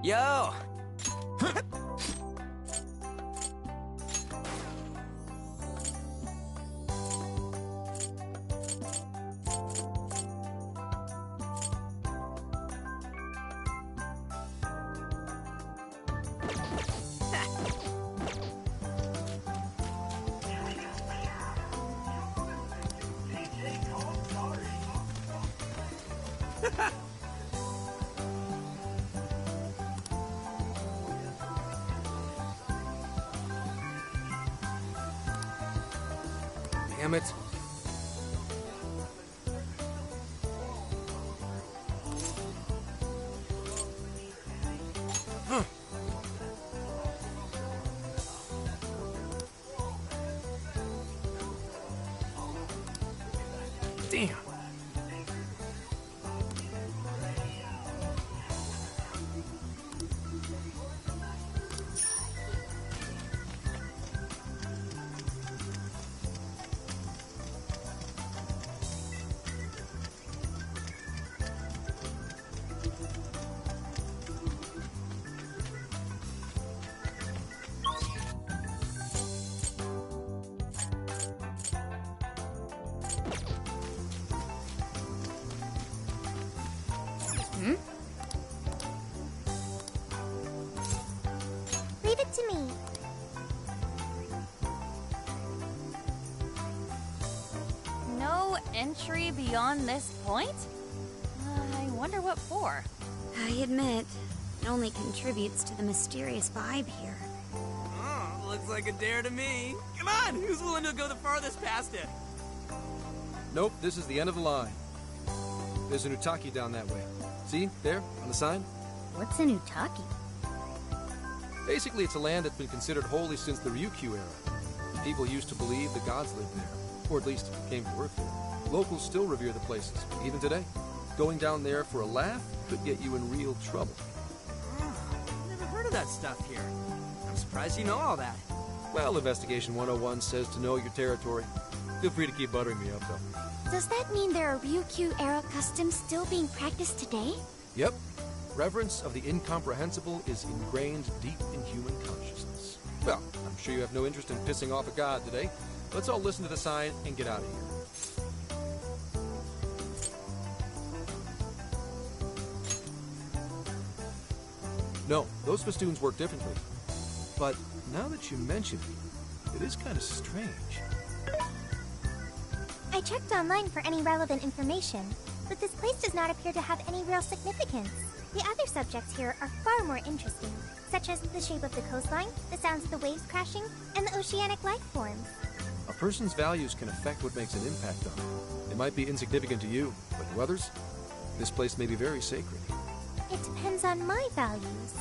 Yo! Damn it. Huh. Damn. leave it to me. No entry beyond this point? I wonder what for. I admit, it only contributes to the mysterious vibe here. Oh, looks like a dare to me. Come on, who's willing to go the farthest past it? Nope, this is the end of the line. There's an Utaki down that way. See, there, on the sign? What's an Utaki? Basically, it's a land that's been considered holy since the Ryukyu era. People used to believe the gods lived there, or at least came to work there. Locals still revere the places, even today. Going down there for a laugh could get you in real trouble. I've never heard of that stuff here. I'm surprised you know all that. Well, Investigation 101 says to know your territory. Feel free to keep buttering me up, though. Does that mean there are Ryukyu-era customs still being practiced today? Yep. Reverence of the incomprehensible is ingrained deep in human consciousness. Well, I'm sure you have no interest in pissing off a god today. Let's all listen to the sign and get out of here. No, those festoons work differently. But now that you mention it, it is kind of strange. I checked online for any relevant information, but this place does not appear to have any real significance. The other subjects here are far more interesting, such as the shape of the coastline, the sounds of the waves crashing, and the oceanic life forms. A person's values can affect what makes an impact on them. It might be insignificant to you, but to others, this place may be very sacred. It depends on my values.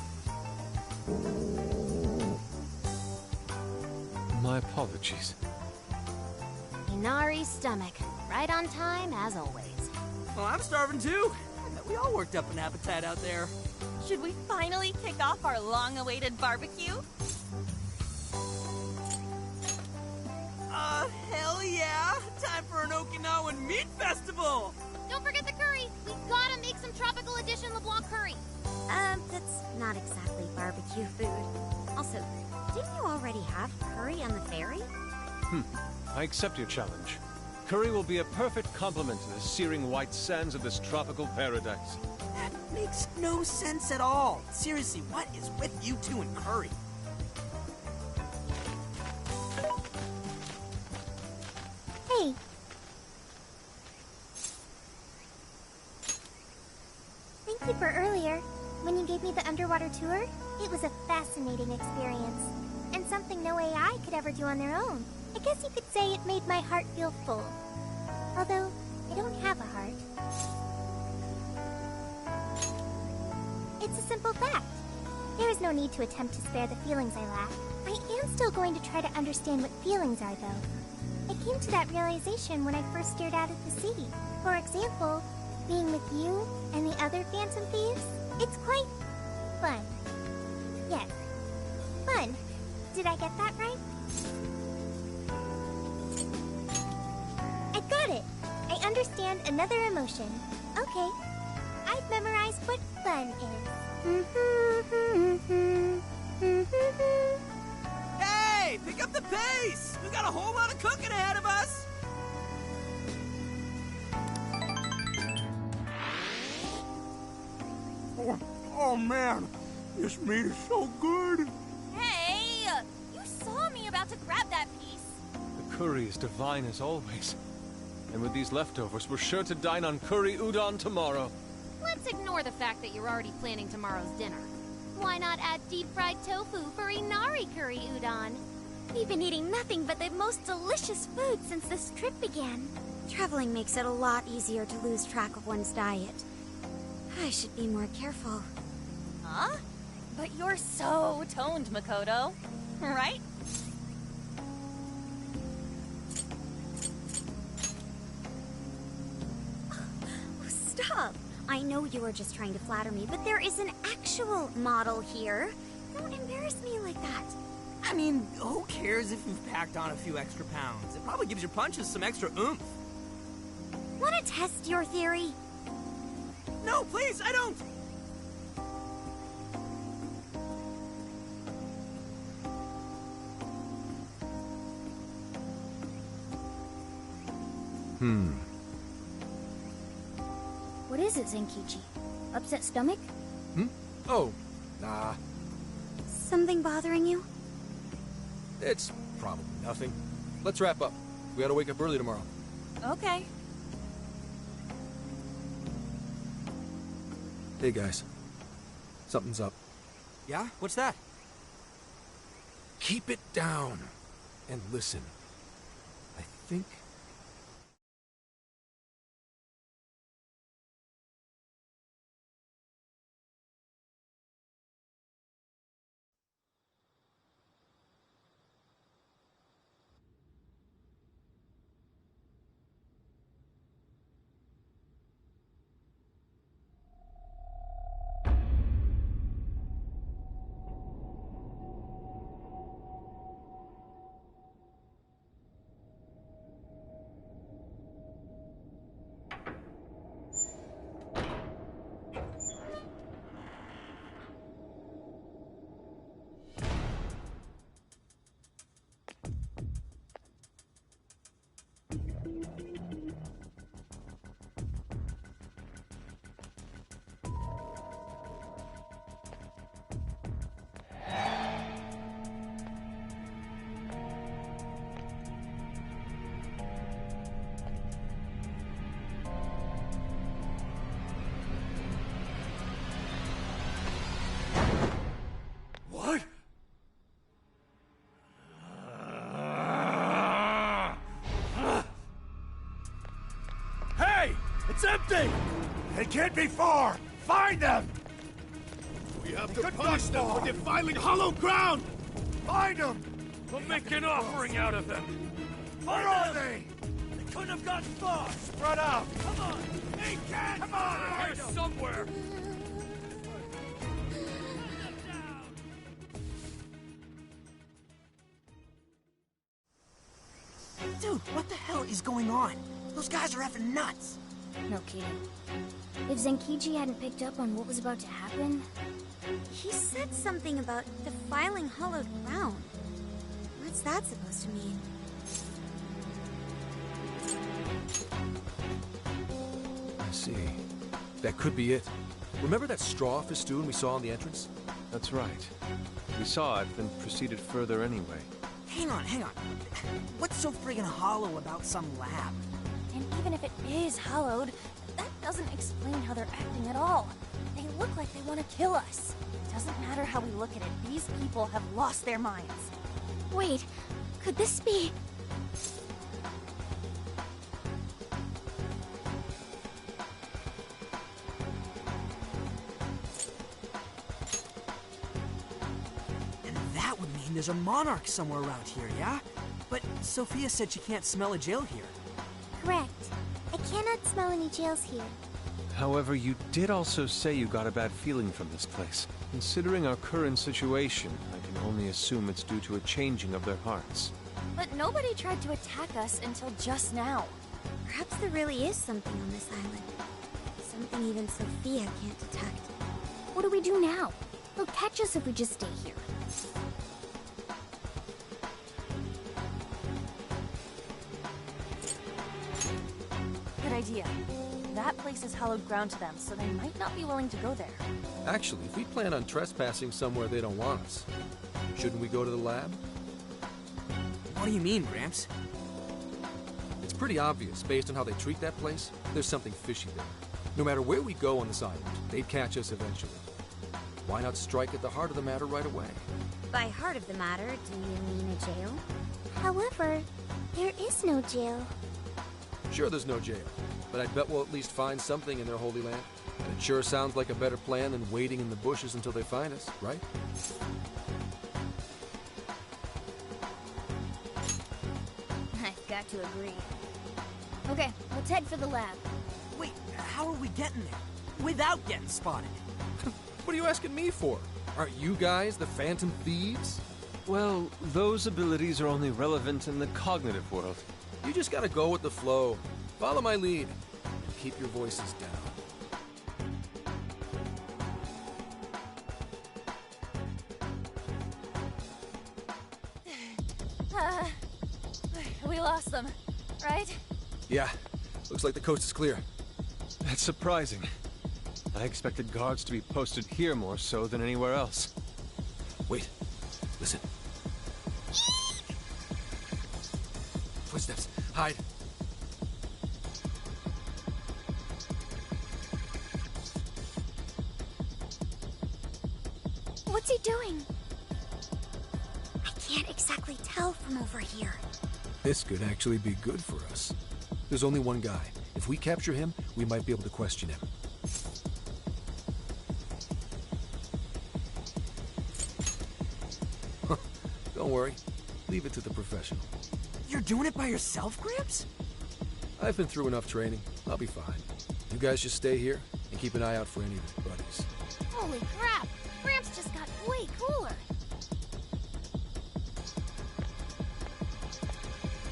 My apologies. Inari's stomach. Right on time, as always. Well, I'm starving too. I bet we all worked up an appetite out there. Should we finally kick off our long-awaited barbecue? Hell yeah! Time for an Okinawan meat festival! Don't forget the curry! We gotta make some tropical edition LeBlanc curry! That's not exactly barbecue food. Also, didn't you already have curry on the ferry? I accept your challenge. Curry will be a perfect complement to the searing white sands of this tropical paradise. That makes no sense at all. Seriously, what is with you two and curry? Hey. Thank you for earlier. When you gave me the underwater tour, it was a fascinating experience. And something no AI could ever do on their own. I guess you could say it made my heart feel full. Although, I don't have a heart. It's a simple fact. There is no need to attempt to spare the feelings I lack. I am still going to try to understand what feelings are, though. I came to that realization when I first stared out at the sea. For example, being with you and the other Phantom Thieves, it's quite fun. Yes, fun. Did I get that right? I got it. I understand another emotion. Okay. I've memorized what fun is. Hey! Pick up the pace! We've got a whole lot of cooking ahead of us! Oh man, this meat is so good! Hey! You saw me about to grab that piece. The curry is divine as always. And with these leftovers, we're sure to dine on curry udon tomorrow. Let's ignore the fact that you're already planning tomorrow's dinner. Why not add deep-fried tofu for Inari curry udon? We've been eating nothing but the most delicious food since this trip began. Traveling makes it a lot easier to lose track of one's diet. I should be more careful. Huh? But you're so toned, Makoto. Right? Stop! I know you were just trying to flatter me, but there is an actual model here. Don't embarrass me like that. I mean, who cares if you've packed on a few extra pounds? It probably gives your punches some extra oomph. Want to test your theory? No, please, I don't! What is it, Zenkichi? Upset stomach? Oh, nah. Something bothering you? It's probably nothing. Let's wrap up. We gotta wake up early tomorrow. Okay. Hey, guys. Something's up. Yeah? What's that? Keep it down. And listen. I think... What? Hey! It's empty! It can't be far! Find them! We have to punish them for defiling hollow ground! Find them! We'll make an offering out of them! Where are they? They couldn't have gotten far! Spread out! Come on! They can't! Come on! Here somewhere! Dude, what the hell is going on? Those guys are effing nuts. No kidding. If Zenkichi hadn't picked up on what was about to happen... He said something about defiling hollowed ground. What's that supposed to mean? I see. That could be it. Remember that straw festoon we saw in the entrance? That's right. We saw it, then proceeded further anyway. Hang on. What's so friggin' hollow about some lab? And even if it is hollowed, that doesn't explain how they're acting at all. They look like they want to kill us. Doesn't matter how we look at it, these people have lost their minds. Wait, could this be... And that would mean there's a monarch somewhere around here, yeah? But Sophia said she can't smell a jail here. Correct. I cannot smell any jails here. However, you did also say you got a bad feeling from this place. Considering our current situation, I can only assume it's due to a changing of their hearts. But nobody tried to attack us until just now. Perhaps there really is something on this island. Something even Sophia can't detect. What do we do now? They'll catch us if we just stay here. Good idea. That place is hallowed ground to them, so they might not be willing to go there. Actually, if we plan on trespassing somewhere they don't want us, shouldn't we go to the lab? What do you mean, Gramps? It's pretty obvious, based on how they treat that place, there's something fishy there. No matter where we go on this island, they'd catch us eventually. Why not strike at the heart of the matter right away? By heart of the matter, do you mean a jail? However, there is no jail. Sure, there's no jail, but I bet we'll at least find something in their holy land. And it sure sounds like a better plan than waiting in the bushes until they find us, right? I've got to agree. Okay, let's head for the lab. Wait, how are we getting there? Without getting spotted? What are you asking me for? Aren't you guys the Phantom Thieves? Well, those abilities are only relevant in the cognitive world. You just gotta go with the flow. Follow my lead. And keep your voices down. We lost them, right? Yeah, looks like the coast is clear. That's surprising. I expected guards to be posted here more so than anywhere else. Wait, listen. Footsteps. Hide. What's he doing? I can't exactly tell from over here. This could actually be good for us. There's only one guy. If we capture him, we might be able to question him. Don't worry. Leave it to the professional. You're doing it by yourself, Gramps? I've been through enough training. I'll be fine. You guys just stay here and keep an eye out for any of your buddies. Holy crap! Gramps just got way cooler.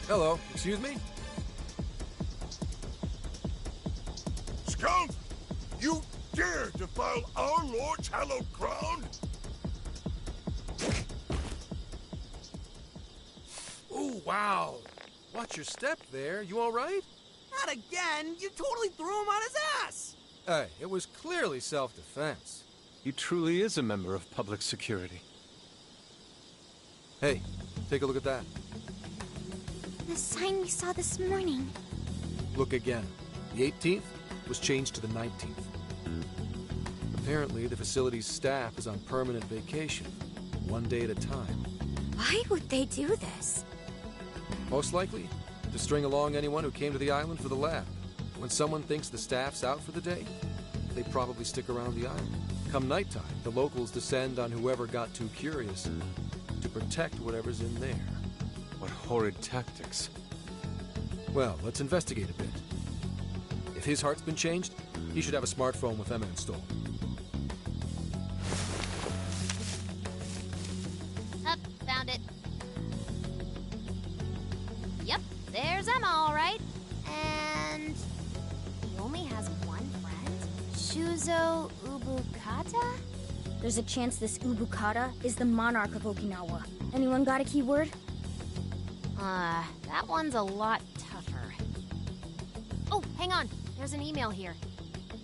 Hello, excuse me? Skunk! You dare defile our Lord's hallowed ground? Oh, wow. Watch your step there. You all right? Not again! You totally threw him on his ass! Hey, it was clearly self-defense. He truly is a member of public security. Hey, take a look at that. The sign we saw this morning. Look again. The 18th was changed to the 19th. Apparently, the facility's staff is on permanent vacation, one day at a time. Why would they do this? Most likely, to string along anyone who came to the island for the lab. When someone thinks the staff's out for the day, they probably stick around the island. Come nighttime, the locals descend on whoever got too curious to protect whatever's in there. What horrid tactics. Well, let's investigate a bit. If his heart's been changed, he should have a smartphone with Emma installed. Up, found it. Yep, there's There's Emma, all right. And he only has one friend? Shuzo Ubukata? There's a chance this Ubukata is the monarch of Okinawa. Anyone got a keyword? That one's a lot tougher. Oh, hang on. There's an email here.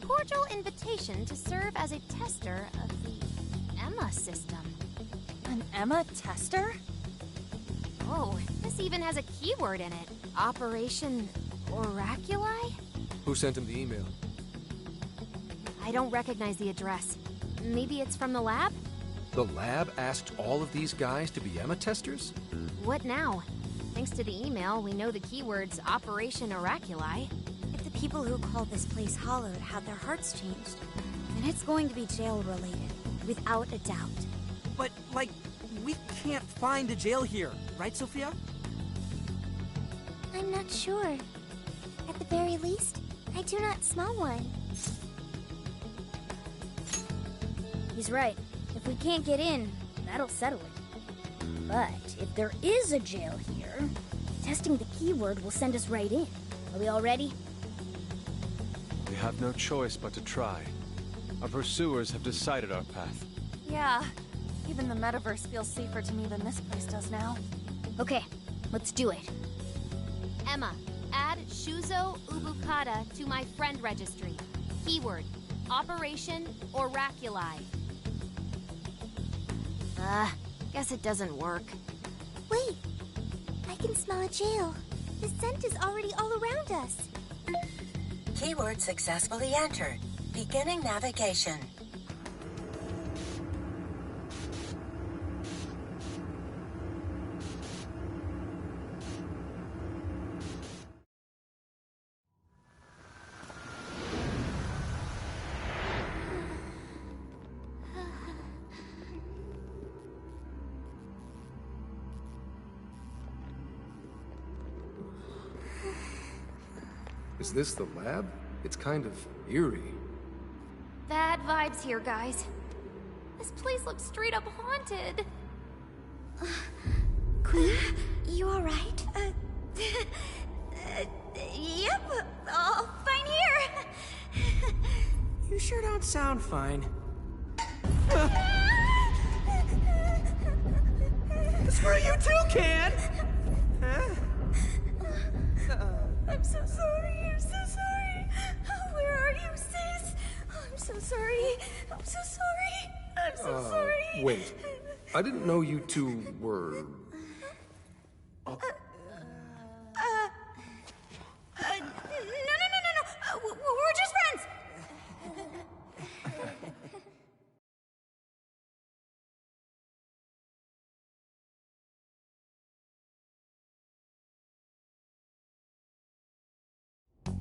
Cordial invitation to serve as a tester of the Emma system. An Emma tester? Oh, this even has a keyword in it. Operation Oraculi? Who sent him the email? I don't recognize the address. Maybe it's from the lab? The lab asked all of these guys to be Emma testers? What now? Thanks to the email, we know the keyword's Operation Oraculi. If the people who called this place Hollowed had their hearts changed, then it's going to be jail-related, without a doubt. But, like, we can't find a jail here, right, Sophia? I'm not sure. At the very least, I do not smell one. He's right. If we can't get in, that'll settle it. But if there is a jail here, testing the keyword will send us right in. Are we all ready? We have no choice but to try. Our pursuers have decided our path. Yeah. Even the metaverse feels safer to me than this place does now. Okay, let's do it. Emma, add Shuzo Ubukata to my friend registry. Keyword, Operation Oraculi. Guess it doesn't work. Wait! I can smell a jail. The scent is already all around us. Keyword successfully entered. Beginning navigation. Is this the lab? It's kind of eerie. Bad vibes here, guys. This place looks straight up haunted. Queen, you alright? Yep, all fine here. You sure don't sound fine. Screw you too, Can! Huh? I'm so sorry, I'm so sorry. Where are you, sis? I'm so sorry. I'm so sorry. I'm so sorry. Wait. I didn't know you two were... No. We're just friends.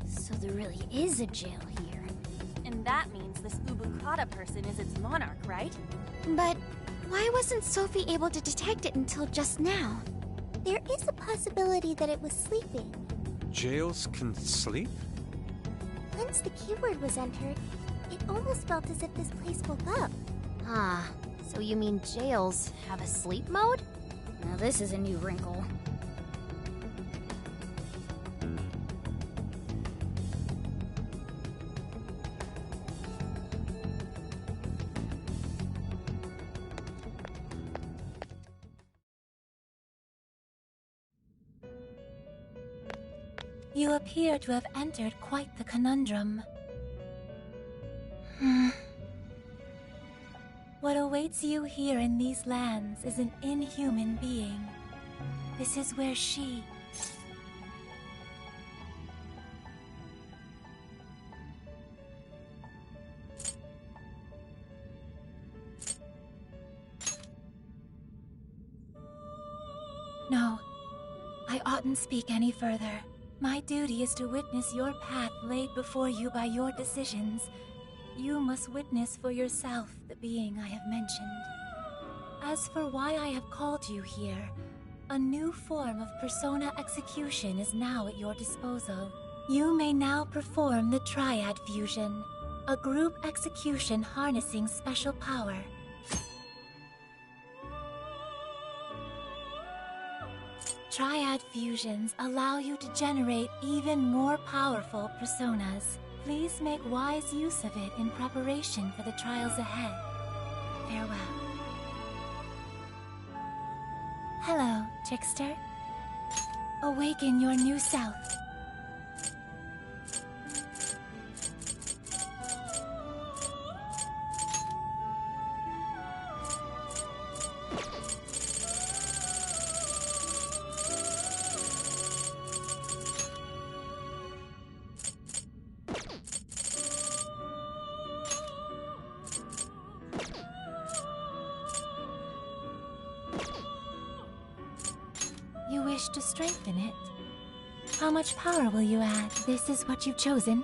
So there really is a jail here. And that means this Ubukata person is its monarch, right? But why wasn't Sophie able to detect it until just now? There is a possibility that it was sleeping. Jails can sleep? Once the keyword was entered, it almost felt as if this place woke up. So you mean jails have a sleep mode? Now this is a new wrinkle. You appear to have entered quite the conundrum. What awaits you here in these lands is an inhuman being. This is where she... No, I oughtn't speak any further. My duty is to witness your path laid before you by your decisions. You must witness for yourself the being I have mentioned. As for why I have called you here, a new form of persona execution is now at your disposal. You may now perform the Triad Fusion, a group execution harnessing special power. Triad fusions allow you to generate even more powerful personas. Please make wise use of it in preparation for the trials ahead. Farewell. Hello, trickster. Awaken your new self. You wish to strengthen it? How much power will you add? This is what you've chosen.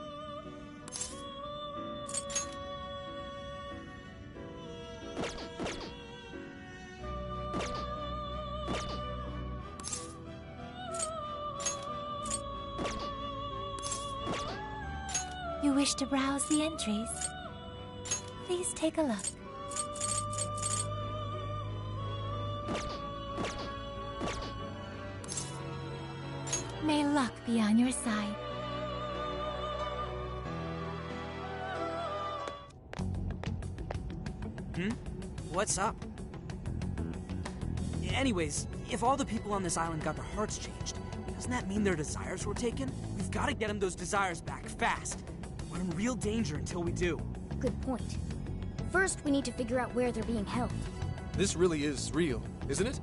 You wish to browse the entries? Please take a look. May luck be on your side. What's up? Anyways, if all the people on this island got their hearts changed, doesn't that mean their desires were taken? We've got to get them those desires back, fast. We're in real danger until we do. Good point. First, we need to figure out where they're being held. This really is real, isn't it?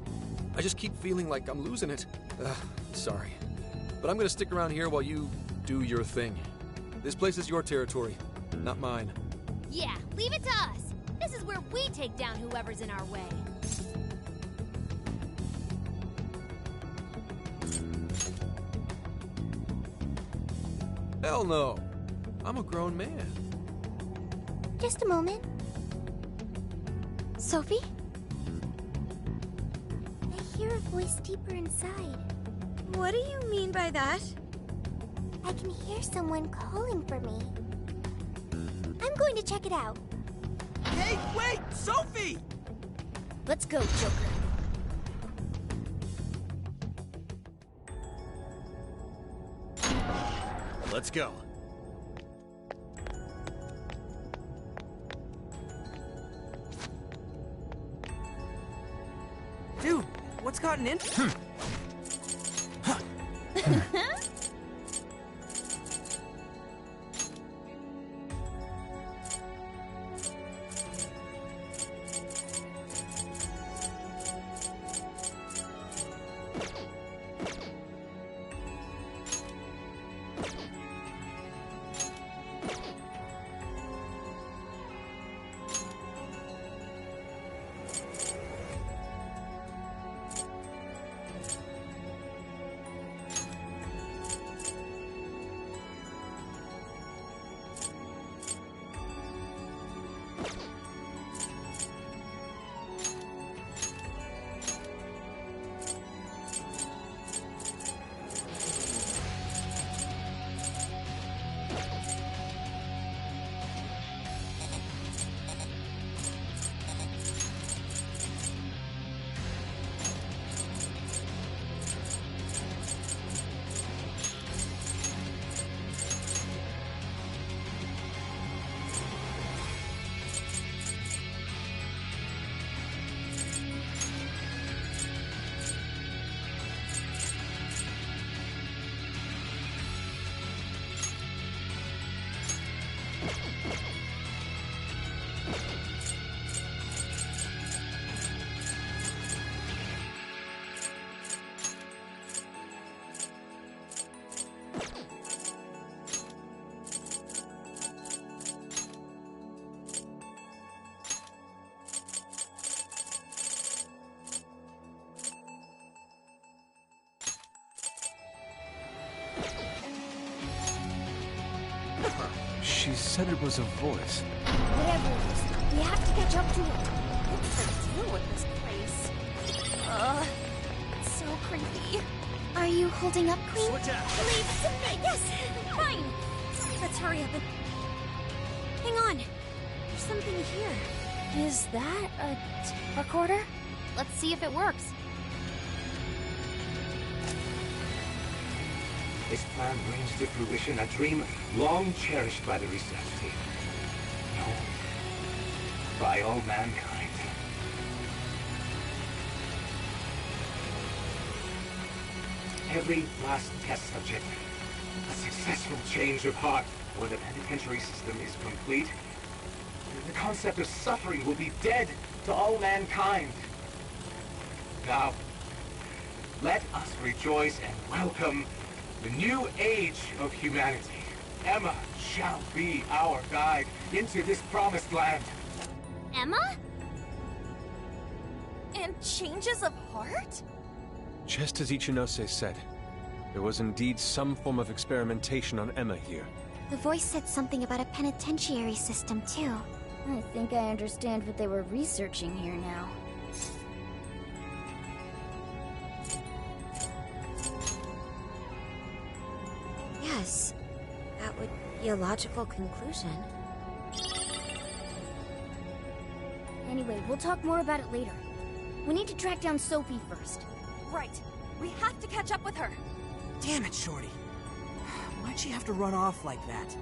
I just keep feeling like I'm losing it. Sorry. But I'm gonna stick around here while you do your thing. This place is your territory, not mine. Yeah, leave it to us. This is where we take down whoever's in our way. Hell no. I'm a grown man. Just a moment. Sophie? I hear a voice deeper inside. What do you mean by that? I can hear someone calling for me. I'm going to check it out. Hey, wait! Sophie! Let's go, Joker. Let's go. Dude, what's gotten into... She said it was a voice. Whatever it is, we have to catch up to it. What's the deal with this place? It's so creepy. Are you holding up, Queen? Switch out. Leave to me. Yes, fine. Let's hurry up and... Hang on. There's something here. Is that a tape recorder? Let's see if it works. This plan brings to fruition a dream long cherished by the research team. No, by all mankind. Every last test subject, a successful change of heart, when the penitentiary system is complete, the concept of suffering will be dead to all mankind. Now, let us rejoice and welcome the new age of humanity. Emma shall be our guide into this promised land. Emma? And changes of heart? Just as Ichinose said, there was indeed some form of experimentation on Emma here. The voice said something about a penitentiary system, too. I think I understand what they were researching here now. Yes, that would be a logical conclusion. Anyway, we'll talk more about it later. We need to track down Sophie first. Right. We have to catch up with her. Damn it, Shorty. Why'd she have to run off like that?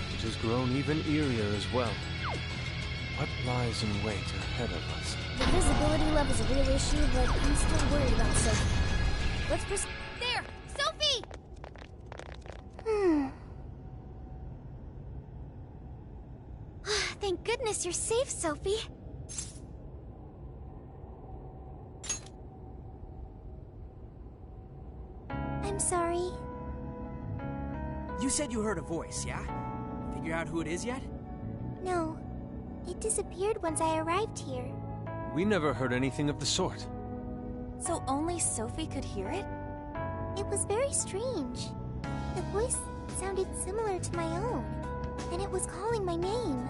It has grown even eerier as well. What lies in wait ahead of us? The visibility level's a real issue, but I'm still worried about Sophie. Let's proceed. There! Sophie! Thank goodness you're safe, Sophie. I'm sorry. You said you heard a voice, yeah? Figure out who it is yet? No. It disappeared once I arrived here. We never heard anything of the sort. So only Sophie could hear it? It was very strange. The voice sounded similar to my own, and it was calling my name.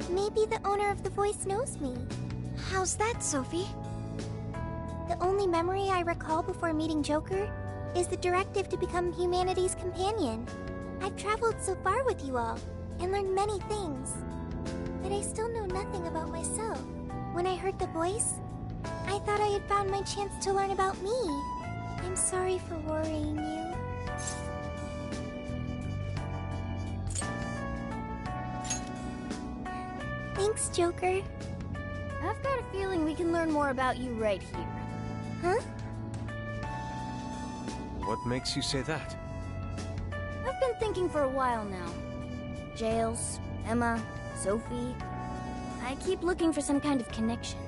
Maybe the owner of the voice knows me. How's that, Sophie? The only memory I recall before meeting Joker is the directive to become humanity's companion. I've traveled so far with you all, and learned many things. But I still know nothing about myself. When I heard the voice, I thought I had found my chance to learn about me. I'm sorry for worrying you. Thanks, Joker. I've got a feeling we can learn more about you right here. Huh? What makes you say that? I've been thinking for a while now. Jails, Emma, Sophie. I keep looking for some kind of connection.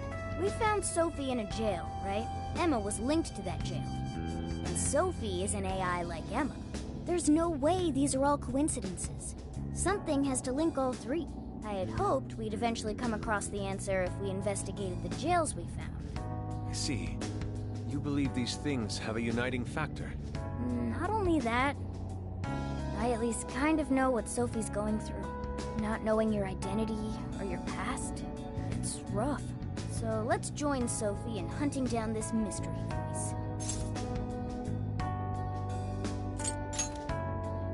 We found Sophie in a jail, right? Emma was linked to that jail. And Sophie is an AI like Emma. There's no way these are all coincidences. Something has to link all three. I had hoped we'd eventually come across the answer if we investigated the jails we found. I see. You believe these things have a uniting factor. Not only that, I at least kind of know what Sophie's going through. Not knowing your identity or your past, it's rough. So let's join Sophie in hunting down this mystery voice.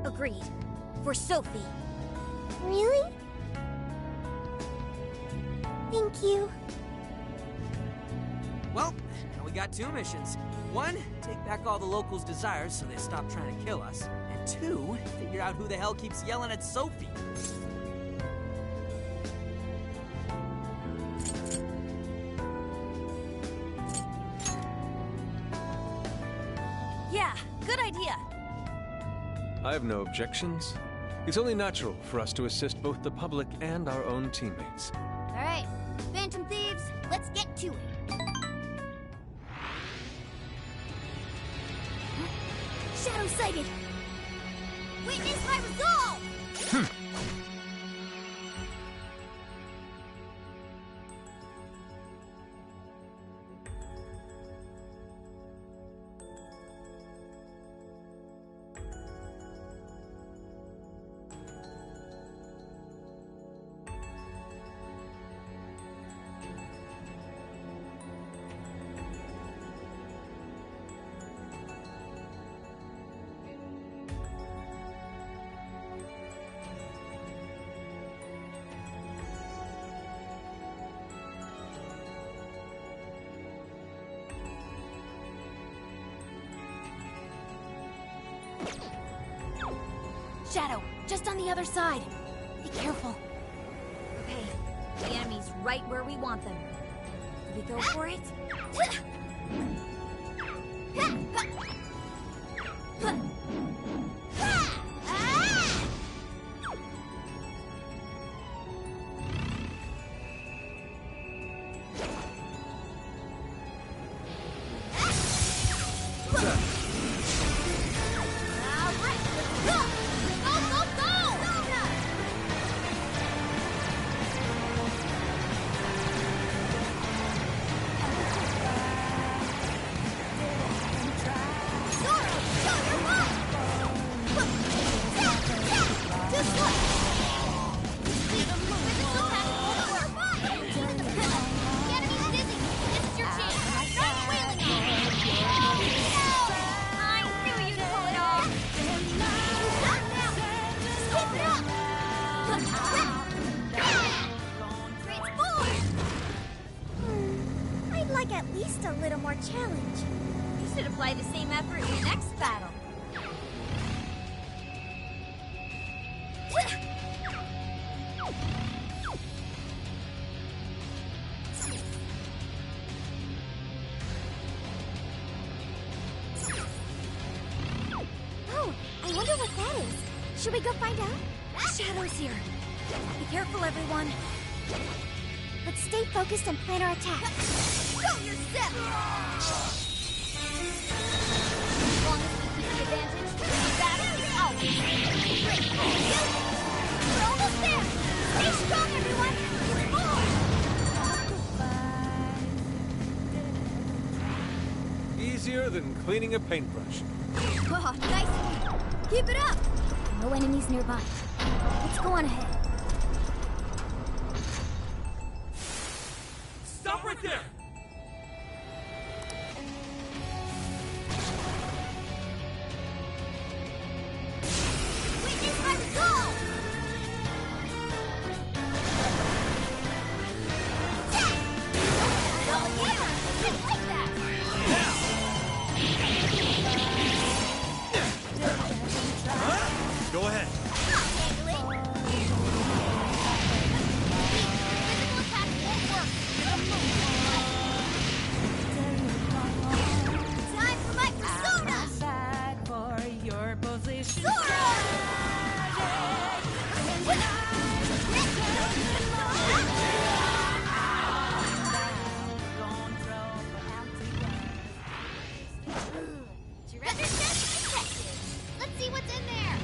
Agreed. For Sophie. Really? Thank you. Well, now we got two missions. One, take back all the locals' desires so they stop trying to kill us. And two, figure out who the hell keeps yelling at Sophie. Yeah, good idea. I have no objections. It's only natural for us to assist both the public and our own teammates. All right, Phantom Thieves, let's get to it. Shadow sighted! Witness my resolve! Shadow, just on the other side. Be careful. Okay, the enemy's right where we want them. Do we go for it? I'd like at least a little more challenge. You should apply the same effort in your next battle. Oh, I wonder what that is. Should we go find out? Shadow's here. Be careful, everyone. Let's stay focused and plan our attack. Go your step! As long as we keep the advantage, the battle is always great. We're almost there! Stay strong, everyone! Easier than cleaning a paintbrush. Oh, nice! Keep it up! No enemies nearby. Let's go on ahead. Stop right there! Witness my resolve! Oh, yeah! Just like that! Go ahead. Time for my persona! For your position. Treasure chest detected. Let's see what's in there.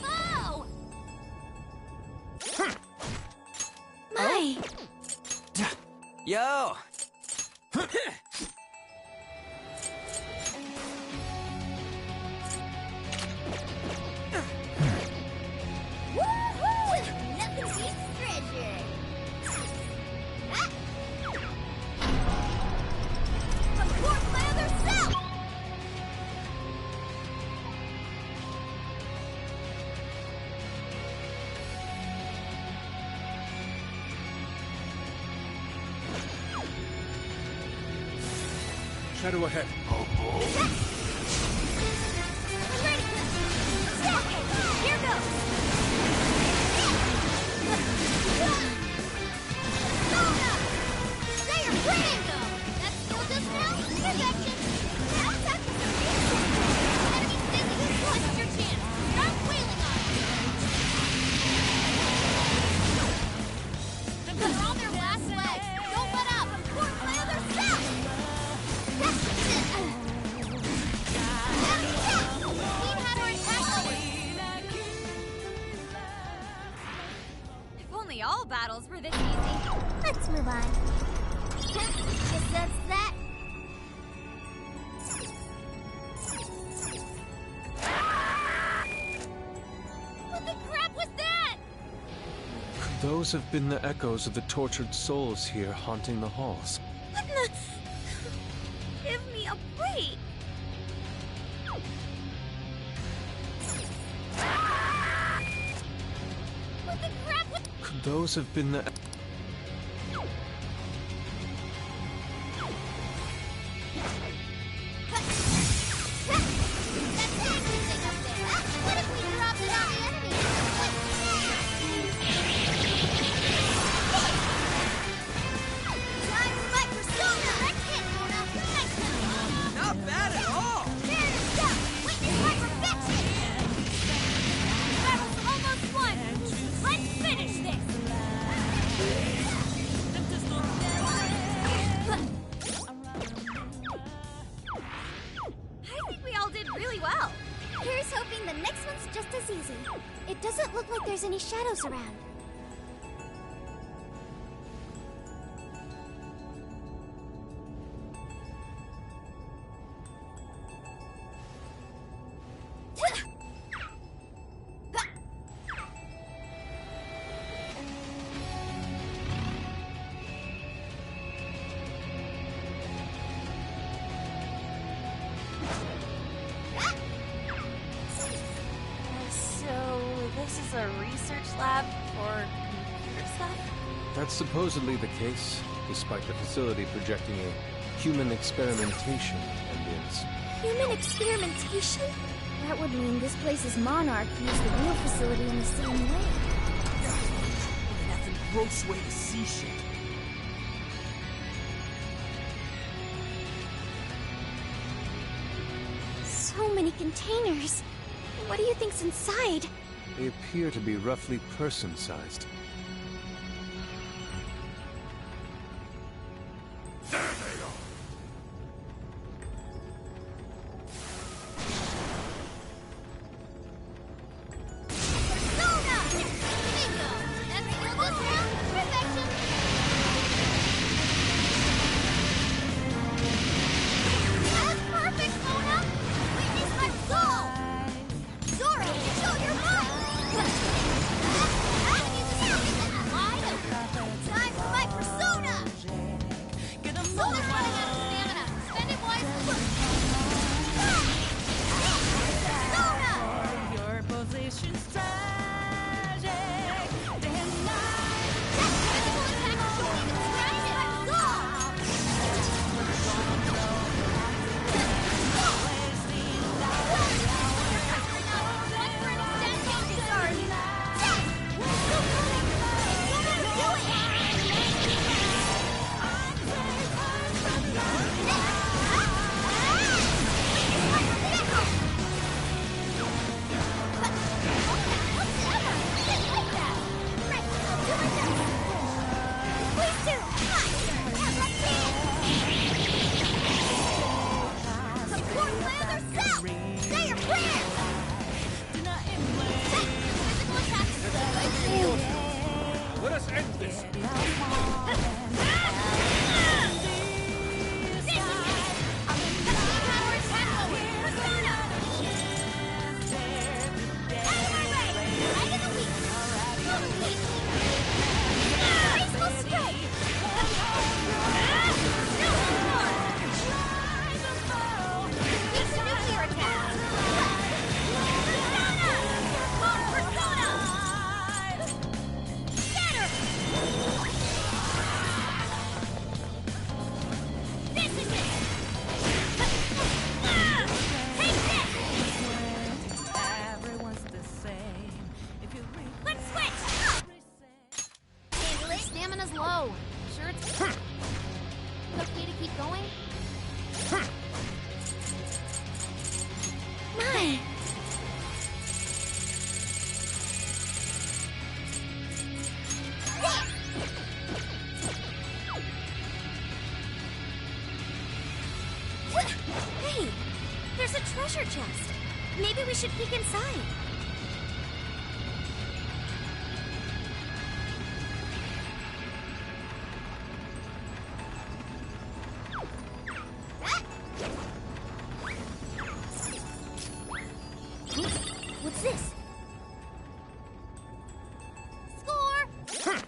Whoa! My! Yo! Woohoo! Nothing beats treasure. Support my other self! Shadow ahead. I'm ready! Here goes! Sona! Say your Rango! That skill just now? Projection! Now time for some reaction! Enemy's dizzy! This is your chance! Start wailing on them! They're on their last legs! Don't let up! Support my other self! If only all battles were this easy. Let's move on. Guess that's that. those have been the echoes of the tortured souls here haunting the halls? What in the... Give me a break! What the crap? What? Could those have been the... What if we dropped it on the enemy? Time for my persona! That's it, Mona! Nice one! Not bad at all! Fair to stop! Witness my perfection! Battle's almost won! Let's finish this! I think we all did really well. Here's hoping the next one's just as easy. It doesn't look like there's any shadows around. So, this is a research lab for computer stuff? That's supposedly the case, despite the facility projecting a human experimentation ambience. Human experimentation? That would mean this place's monarch used the real facility in the same way. That's a gross way to see shit. So many containers. What do you think's inside? They appear to be roughly person-sized. Persona! Bingo! That's the this round! Perfection! That's perfect, Mona! Witness my soul! Zoro, show your might! Wide open! Time for my persona! Sona's running out of stamina! Spend it wisely! Persona! Your position's tragic. Day and night. Physical attack don't even scratch it! Let us end this! Everyone's the same. If you read Let's switch! Handle it. Stamina's low. Sure it's okay to keep going? My! Hey, there's a treasure chest. Maybe we should peek inside. What's this? Score!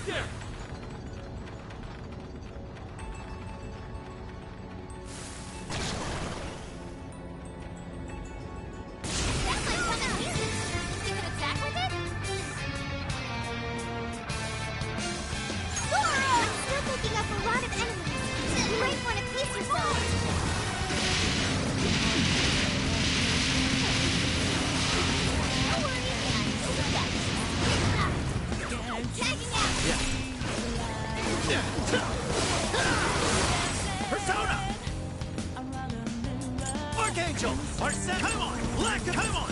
there! That might come in handy. You can attack with it? I'm still picking up a lot of enemies. You might want to piece yourself. No worries, I'm tagging out. Persona! Archangel! Arsene! Come on! Black! Come on!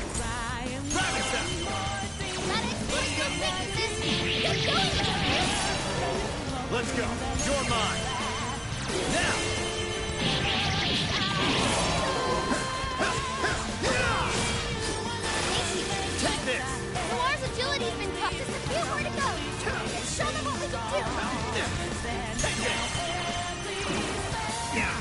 Dragon Step! Gotta exploit those weaknesses. Get going, Jonas. Let's go! You're mine! Now! Take this! Noir's agility's been cut. Just a few more to go. Show them what we can do. Take this! Yeah!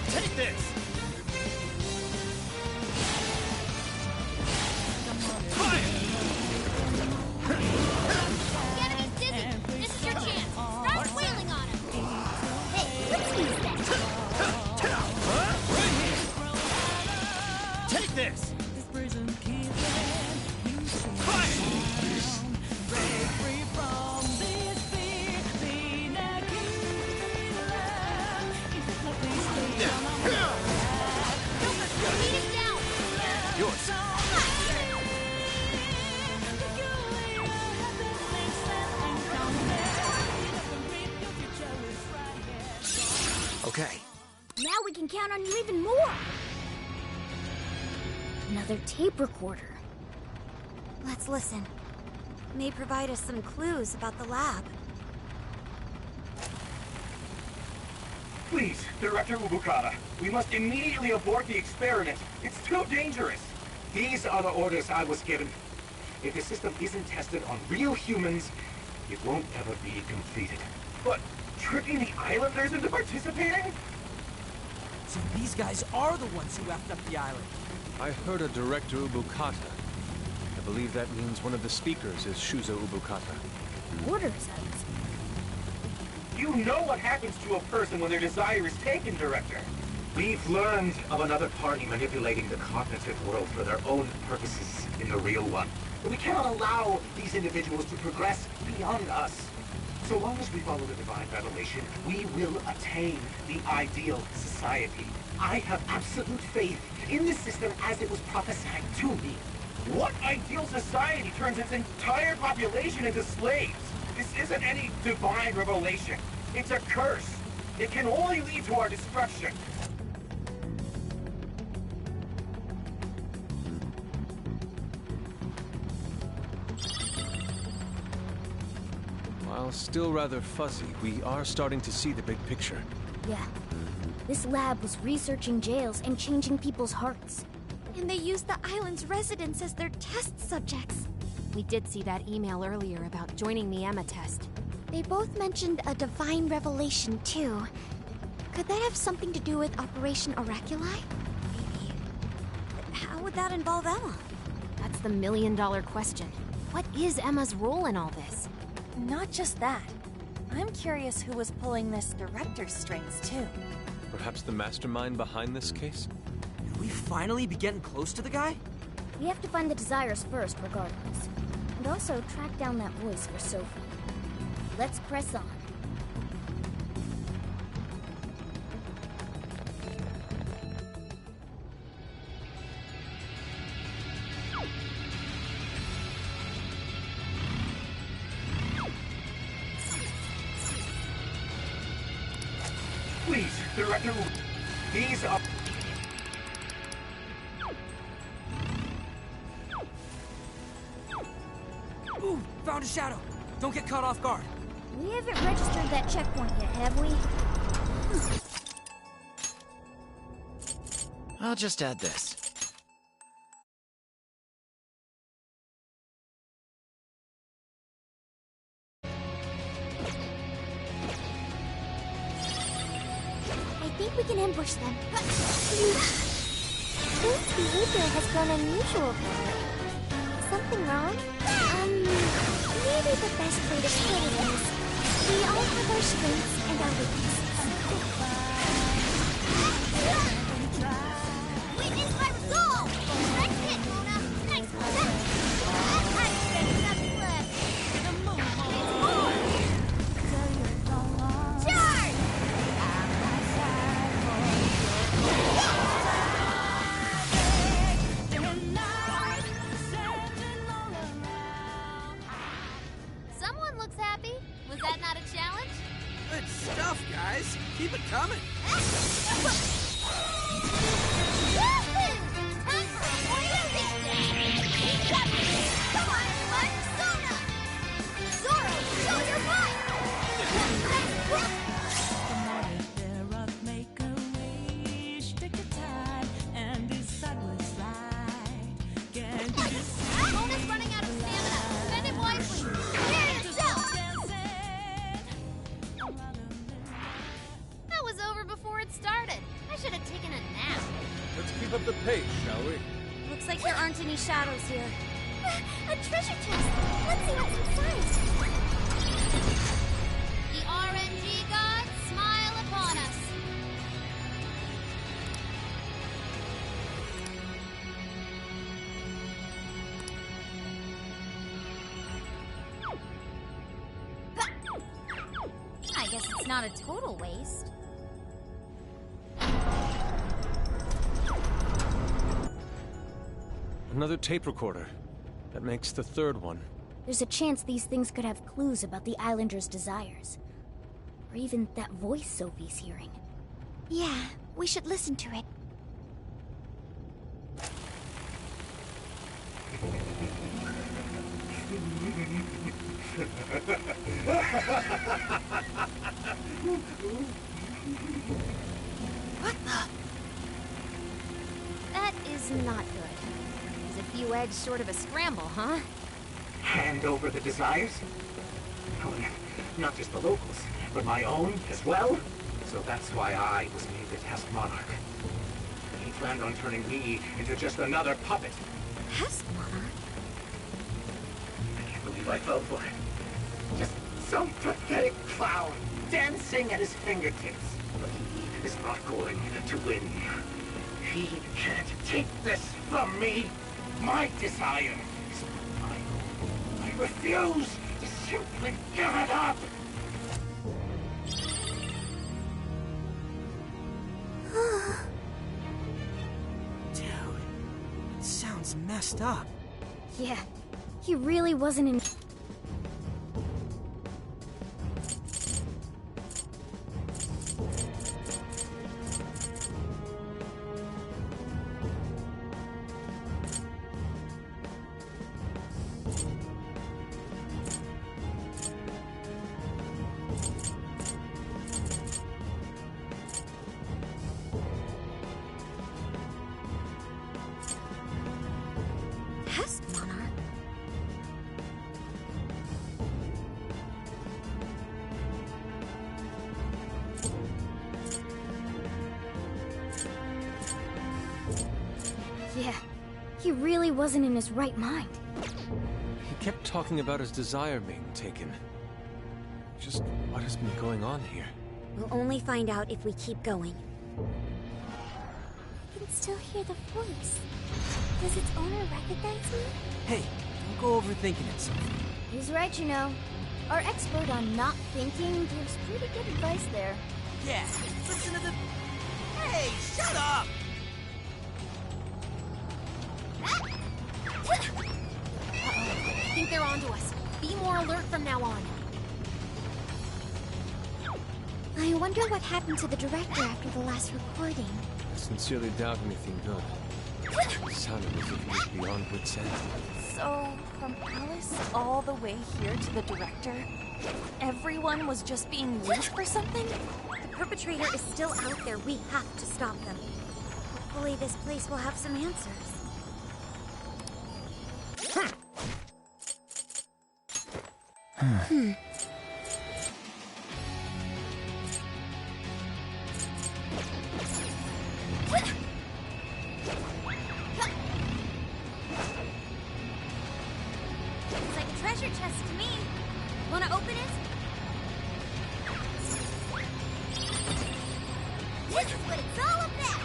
Take this! Fire! The enemy's dizzy. This is your chance. Start wailing on him. Hey, let's use that. Take this! Beat him down. Yours. Okay. Now we can count on you even more. Another tape recorder. Let's listen. May provide us some clues about the lab. Please, Director Ubukata, we must immediately abort the experiment. It's too dangerous. These are the orders I was given. If the system isn't tested on real humans, it won't ever be completed. But tricking the islanders into participating? So these guys are the ones who effed up the island. I heard a Director Ubukata. I believe that means one of the speakers is Shuzo Ubukata. Orders, I was. You know what happens to a person when their desire is taken, Director. We've learned of another party manipulating the cognitive world for their own purposes in the real one. But we cannot allow these individuals to progress beyond us. So long as we follow the divine revelation, we will attain the ideal society. I have absolute faith in the system as it was prophesied to me. What ideal society turns its entire population into slaves? This isn't any divine revelation. It's a curse. It can only lead to our destruction. While still rather fuzzy, we are starting to see the big picture. Yeah. This lab was researching jails and changing people's hearts. And they used the island's residents as their test subjects. We did see that email earlier about joining the Emma test. They both mentioned a divine revelation, too. Could that have something to do with Operation Oraculi? Maybe. But how would that involve Emma? That's the million-dollar question. What is Emma's role in all this? Not just that. I'm curious who was pulling this director's strings, too. Perhaps the mastermind behind this case? Did we finally be getting close to the guy? We have to find the desires first, regardless. And also track down that voice for Sophie. Let's press on. Please, Director, these are... Ooh, found a shadow. Don't get caught off guard. We haven't registered that checkpoint yet, have we? I'll just add this. I think we can ambush them. Jane's behavior has grown unusual lately. Is something wrong? Maybe the best way to put it is, we all have our strengths and our weaknesses. Witness my resolve! Next hit, Mona! Nice one! I'm getting nothing left! Charge! Someone looks happy. Was that not a challenge? Good stuff, guys. Keep it coming. Time for a music dance! Come on, everyone! Sona! Zoro, show your might! Mona's running out of stamina. Spend it wisely. Hear yourself! That was over before it started. I should have taken a nap. Let's keep up the pace, shall we? Looks like there aren't any shadows here. A treasure chest! Let's see what's inside! The RNG gods smile upon us. I guess it's not a total waste. Another tape recorder. That makes the third one. There's a chance these things could have clues about the Islanders' desires. Or even that voice Sophie's hearing. Yeah, we should listen to it. What the? That is not good. Is a few eggs short of a scramble, huh? Hand over the desires? Oh, not just the locals, but my own as well? So that's why I was made the task monarch. He planned on turning me into just another puppet. Task monarch? I can't believe I fell for it. Just some pathetic clown dancing at his fingertips. But he is not going to win. He can't take this from me. My desire is my own. I refuse to simply give it up. Dude, it sounds messed up. Yeah, he really wasn't in... Task monarch? Yeah, he really wasn't in his right mind. He kept talking about his desire being taken. Just what has been going on here? We'll only find out if we keep going. I can still hear the voice. Does its owner recognize me? Hey, don't go overthinking it, Sophie. He's right, you know. Our expert on not thinking gives pretty good advice there. Yeah, listen to the... Hey, shut up! I think they're onto us. Be more alert from now on. I wonder what happened to the director after the last recording. I sincerely doubt anything good. It sounded as if he was beyond wit's end. So, from Alice all the way here to the director, everyone was just being used for something? The perpetrator is still out there. We have to stop them. Hopefully this place will have some answers. like it! What it's all about!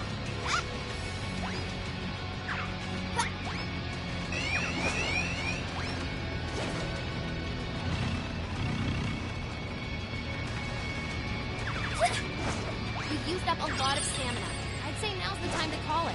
You've used up a lot of stamina. I'd say now's the time to call it.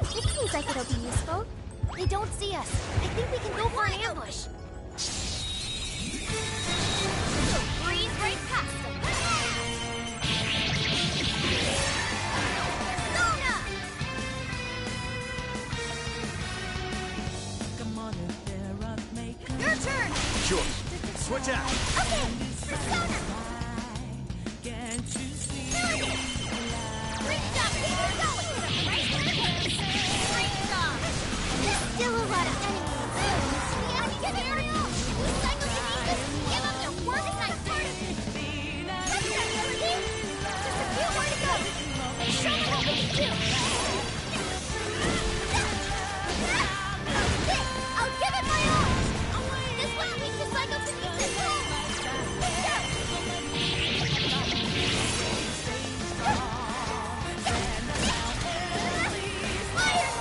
It seems like it'll be useful. They don't see us. I think we can go for an ambush. Breeze right past them. Persona! Your turn! Sure. Switch out. Okay, Persona! Great job, keep it going! Right there! Great job! There's still a lot of enemies. Yeah, get Ariel! Psychokinesis! Give them their work and I started! That's right, Melody! Just a few more to go! Show me what we can do! I'll give it my all! This one leads to psychokinesis! Fire!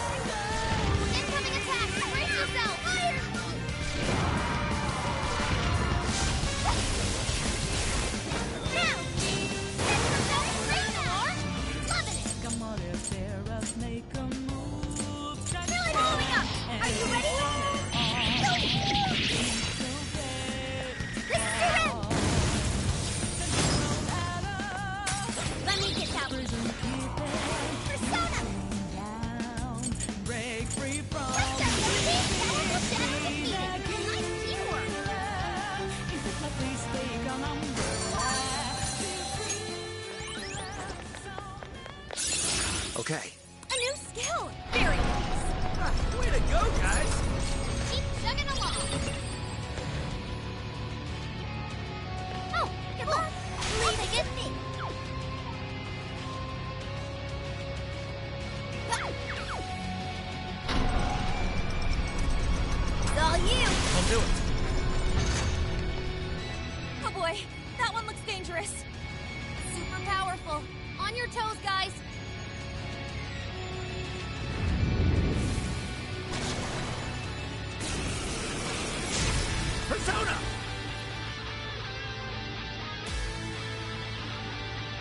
Incoming attack! Brace yourself! Fire! Now! That's yourself right now! Loving it! Really blowing up! Are you ready? This is your end! Let me get that one! Persona! That's that, Melody! Powerful shadow defeated! Nice teamwork! Okay. A new skill! Very nice. Way to go, guys! Keep chugging along. Oh, good luck. Leave it with me. It's all you. I'll do it. Oh boy, that one looks dangerous. Super powerful. On your toes, guys. Persona!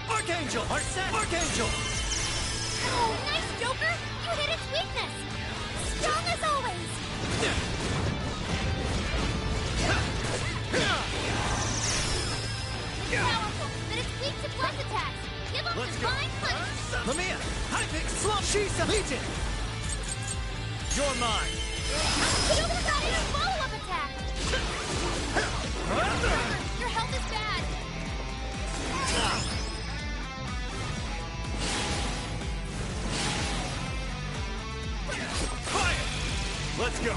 Archangel! Archangel! Oh, nice, Joker. You hit its weakness. Strong as always. It's powerful, but it's weak to blast attacks. Give up Let's divine go. punch. Lamia! Hypix! Slump! Shisa! Legion! You're mine! Joker got in a follow-up attack. Your health is bad. Fire! Let's go!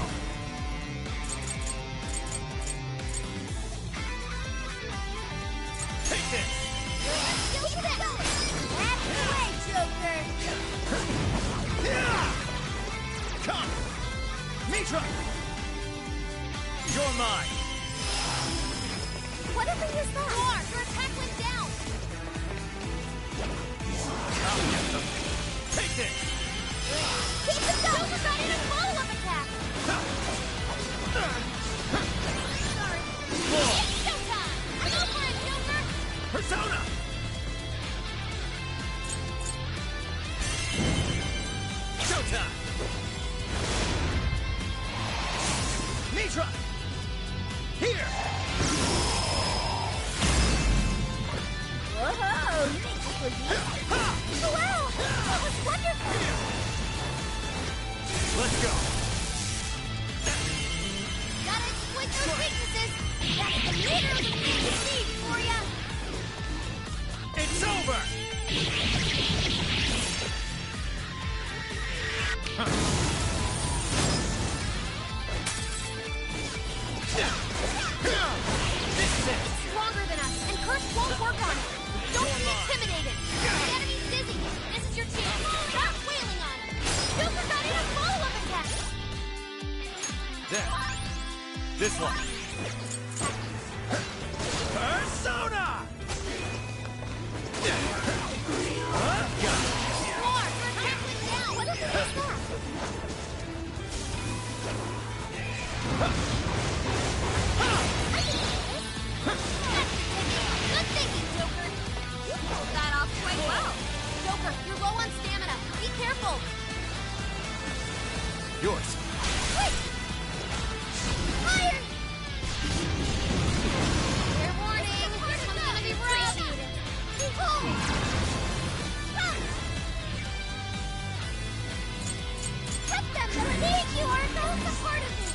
Take this! Keep it going. That's the way, Joker. Come! Mitra! You're mine! Whatever you thought. Roar, your attack went down. I'll get them! Take this! Keep it going. Joker got in a follow-up attack. Sorry. It's showtime. Go for it, Joker. Persona! Showtime! Mitra! Here! Whoa, nice, Boogie. Wow, that was wonderful. Let's go! Gotta exploit those weaknesses. That's the leader of the Phantom Thieves for ya. It's over! It's stronger than us, and Curse won't work on it. Don't be intimidated. The enemy This one. Persona! Good thinking, Joker. You pulled that off quite well. Joker, you're low on stamina. Be careful. Yours. Wait! Fire! Fair warning. This one's gonna be rough. Oh! Cut them, Melody! You are both a part of me!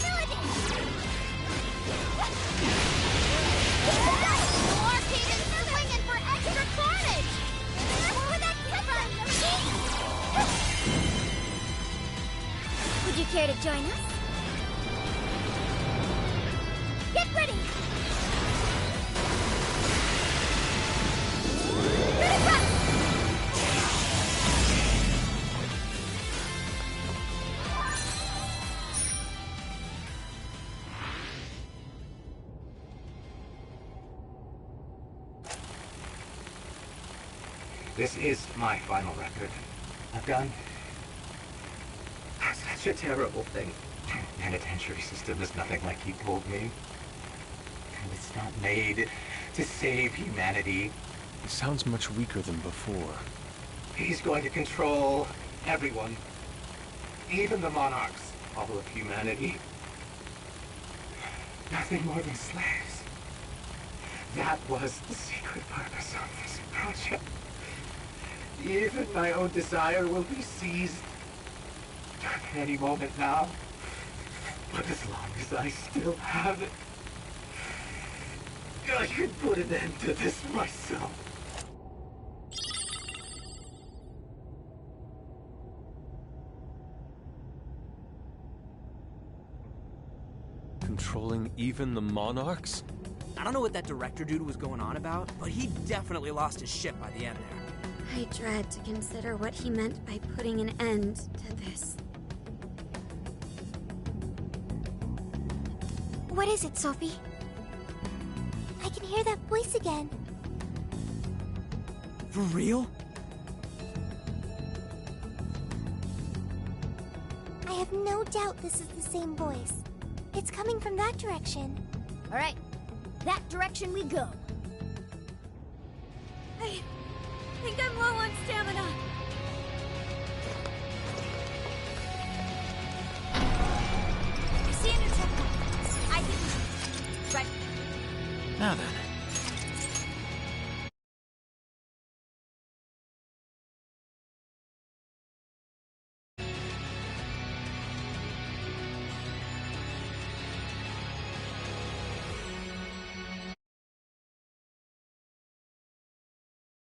Melody! Arcade and swinging for extra carnage! Where would that come from, Melody? Would you care to join us? Get ready! Critical! This is my final record. I've done such a terrible thing. Penitentiary system is nothing like he told me. It's not made to save humanity. He sounds much weaker than before. He's going to control everyone. Even the monarchs. All of humanity. Nothing more than slaves. That was the secret purpose of this project. Even my own desire will be seized at any moment now. But as long as I still have it, I can put an end to this myself. Controlling even the monarchs? I don't know what that director dude was going on about, but he definitely lost his shit by the end there. I dread to consider what he meant by putting an end to this. What is it, Sophie? I can hear that voice again. For real? I have no doubt this is the same voice. It's coming from that direction. All right, that direction we go. I think I'm low on stamina. I see a new checkpoint. I think we should... Right. Now then.